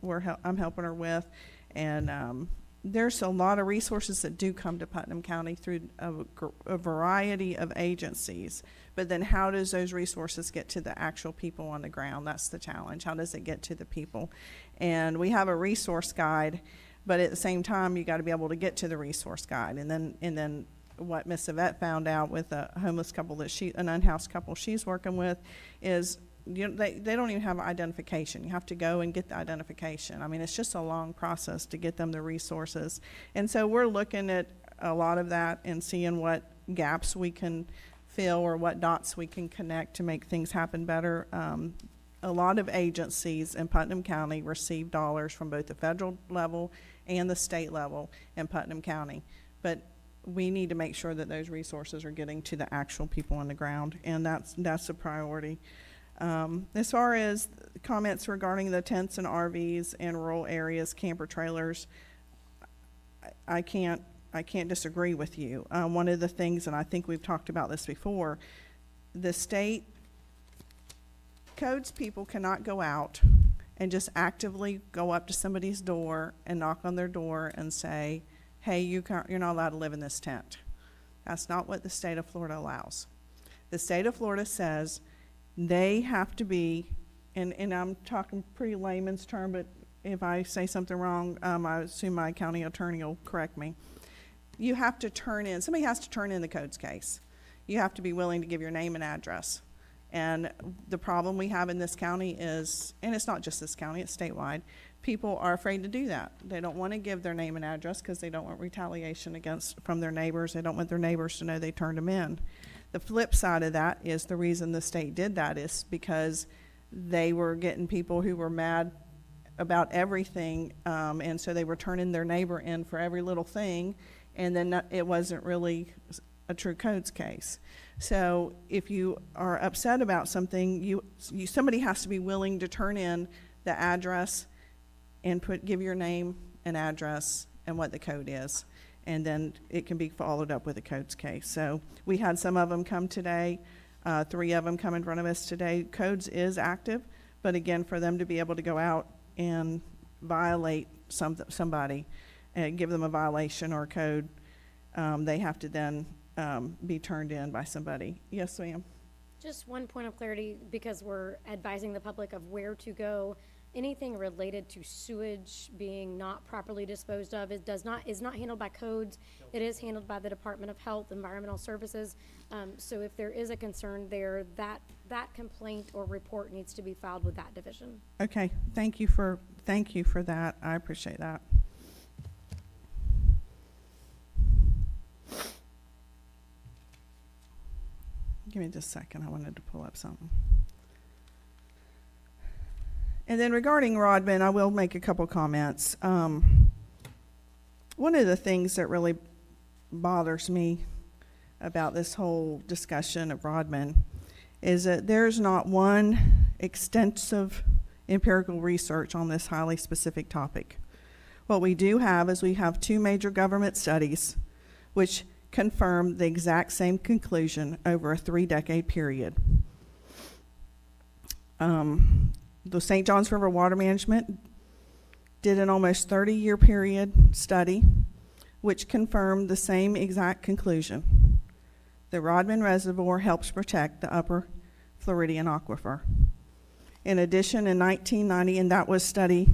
[SPEAKER 1] I'm helping her with, and there's a lot of resources that do come to Putnam County through a variety of agencies. But then how does those resources get to the actual people on the ground? That's the challenge. How does it get to the people? And we have a resource guide, but at the same time, you got to be able to get to the resource guide. And then what Miss Yvette found out with a homeless couple an unhoused couple she's working with is, they don't even have identification. You have to go and get the identification. I mean, it's just a long process to get them the resources. And so we're looking at a lot of that and seeing what gaps we can fill or what dots we can connect to make things happen better. A lot of agencies in Putnam County receive dollars from both the federal level and the state level in Putnam County. But we need to make sure that those resources are getting to the actual people on the ground, and that's a priority. As far as comments regarding the tents and RVs and rural areas, camper trailers, I can't disagree with you. One of the things, and I think we've talked about this before, the state codes people cannot go out and just actively go up to somebody's door and knock on their door and say, hey, you're not allowed to live in this tent. That's not what the state of Florida allows. The state of Florida says they have to be, and I'm talking pretty layman's term, but if I say something wrong, I assume my county attorney will correct me. You have to somebody has to turn in the codes case. You have to be willing to give your name and address. And the problem we have in this county is, and it's not just this county, it's statewide, people are afraid to do that. They don't want to give their name and address because they don't want retaliation from their neighbors. They don't want their neighbors to know they turned them in. The flip side of that is the reason the state did that is because they were getting people who were mad about everything, and so they were turning their neighbor in for every little thing, and then it wasn't really a true codes case. So if you are upset about something, somebody has to be willing to turn in the address and give your name and address and what the code is, and then it can be followed up with a codes case. So we had some of them come today, 3 of them come in front of us today. Codes is active, but again, for them to be able to go out and violate somebody and give them a violation or a code, they have to then be turned in by somebody. Yes, ma'am.
[SPEAKER 7] Just one point of clarity, because we're advising the public of where to go. Anything related to sewage being not properly disposed of, is not handled by codes. It is handled by the Department of Health, Environmental Services. So if there is a concern there, that complaint or report needs to be filed with that division.
[SPEAKER 1] Okay, thank you for that. I appreciate that. Give me just a second. I wanted to pull up something. And then regarding Rodman, I will make a couple comments. One of the things that really bothers me about this whole discussion of Rodman is that there's not one extensive empirical research on this highly specific topic. What we do have is we have 2 major government studies which confirm the exact same conclusion over a 3-decade period. The St. Johns River Water Management did an almost 30-year period study which confirmed the same exact conclusion. The Rodman Reservoir helps protect the upper Floridian aquifer. In addition, in 1990, and that was study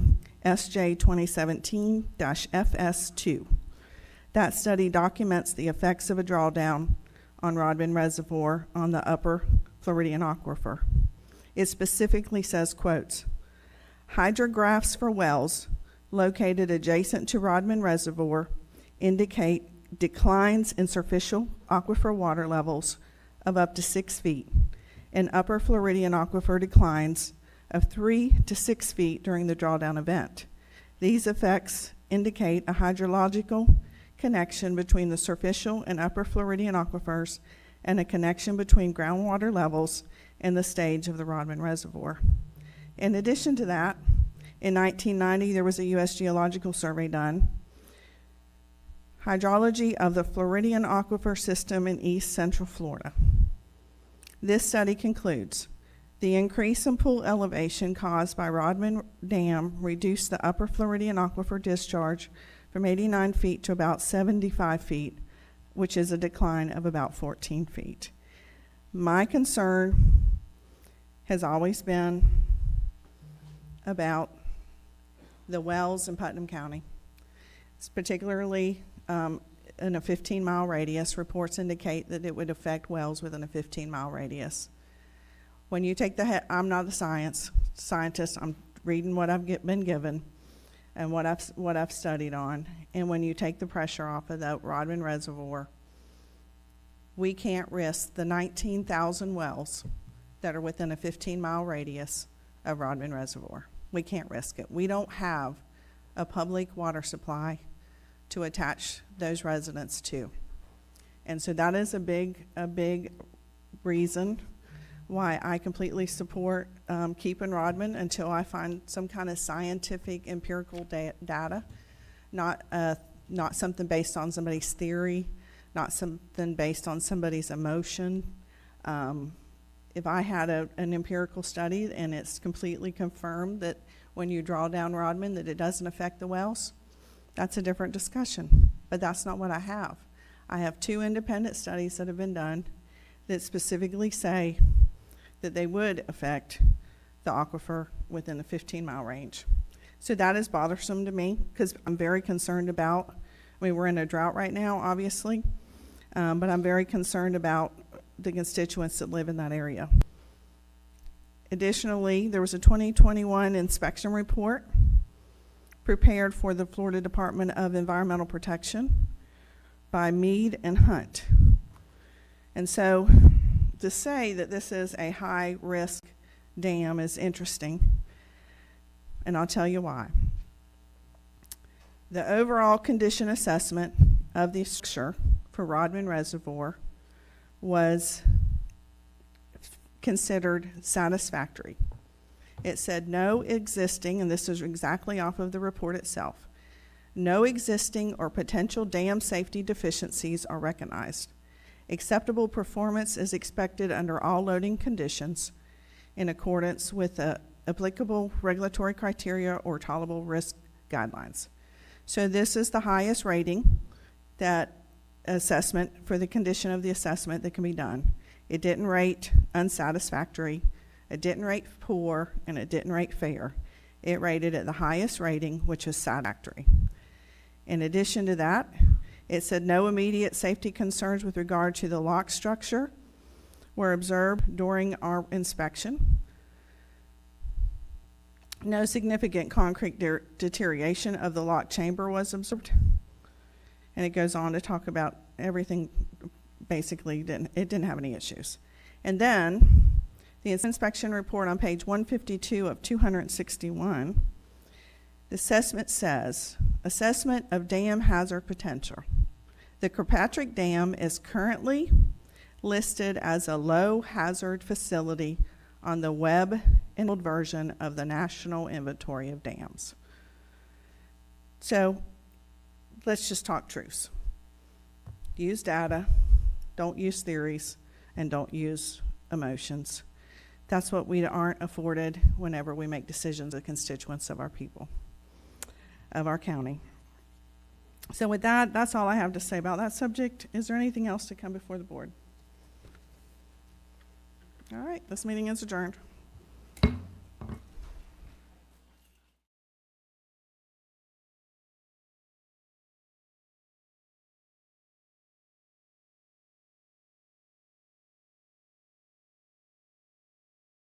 [SPEAKER 1] SJ 2017-FS2, that study documents the effects of a drawdown on Rodman Reservoir on the upper Floridian aquifer. It specifically says, quotes, hydrographs for wells located adjacent to Rodman Reservoir indicate declines in superficial aquifer water levels of up to 6 feet and upper Floridian aquifer declines of 3 to 6 feet during the drawdown event. These effects indicate a hydrological connection between the superficial and upper Floridian aquifers and a connection between groundwater levels and the stage of the Rodman Reservoir. In addition to that, in 1990, there was a U.S. Geological Survey done. Hydrology of the Floridian aquifer system in east central Florida. This study concludes the increase in pool elevation caused by Rodman Dam reduced the upper Floridian aquifer discharge from 89 feet to about 75 feet, which is a decline of about 14 feet. My concern has always been about the wells in Putnam County. It's particularly in a 15-mile radius. Reports indicate that it would affect wells within a 15-mile radius. When you take I'm not a scientist, I'm reading what I've been given and what I've studied on. And when you take the pressure off of the Rodman Reservoir, we can't risk the 19,000 wells that are within a 15-mile radius of Rodman Reservoir. We can't risk it. We don't have a public water supply to attach those residents to. And so that is a big reason why I completely support keeping Rodman until I find some kind of scientific empirical data, not something based on somebody's theory, not something based on somebody's emotion. If I had an empirical study and it's completely confirmed that when you draw down Rodman that it doesn't affect the wells, that's a different discussion. But that's not what I have. I have 2 independent studies that have been done that specifically say that they would affect the aquifer within a 15-mile range. So that is bothersome to me because I'm very concerned about, we're in a drought right now, obviously, but I'm very concerned about the constituents that live in that area. Additionally, there was a 2021 inspection report prepared for the Florida Department of Environmental Protection by Mead and Hunt. And so to say that this is a high-risk dam is interesting, and I'll tell you why. The overall condition assessment of the structure for Rodman Reservoir was considered satisfactory. It said no existing, and this is exactly off of the report itself, no existing or potential dam safety deficiencies are recognized. Acceptable performance is expected under all loading conditions in accordance with the applicable regulatory criteria or tolerable risk guidelines. So this is the highest rating that assessment for the condition of the assessment that can be done. It didn't rate unsatisfactory, it didn't rate poor, and it didn't rate fair. It rated at the highest rating, which is satisfactory. In addition to that, it said no immediate safety concerns with regard to the lock structure were observed during our inspection. No significant concrete deterioration of the lock chamber was observed. And it goes on to talk about everything, basically, it didn't have any issues. And then the inspection report on page 152 of 261, the assessment says, assessment of dam hazard potential. The Kirkpatrick Dam is currently listed as a low hazard facility on the web-enabled version of the National Inventory of Dams. So let's just talk truths. Use data, don't use theories, and don't use emotions. That's what we aren't afforded whenever we make decisions as constituents of our people, of our county. So with that, that's all I have to say about that subject. Is there anything else to come before the board? All right, this meeting is adjourned.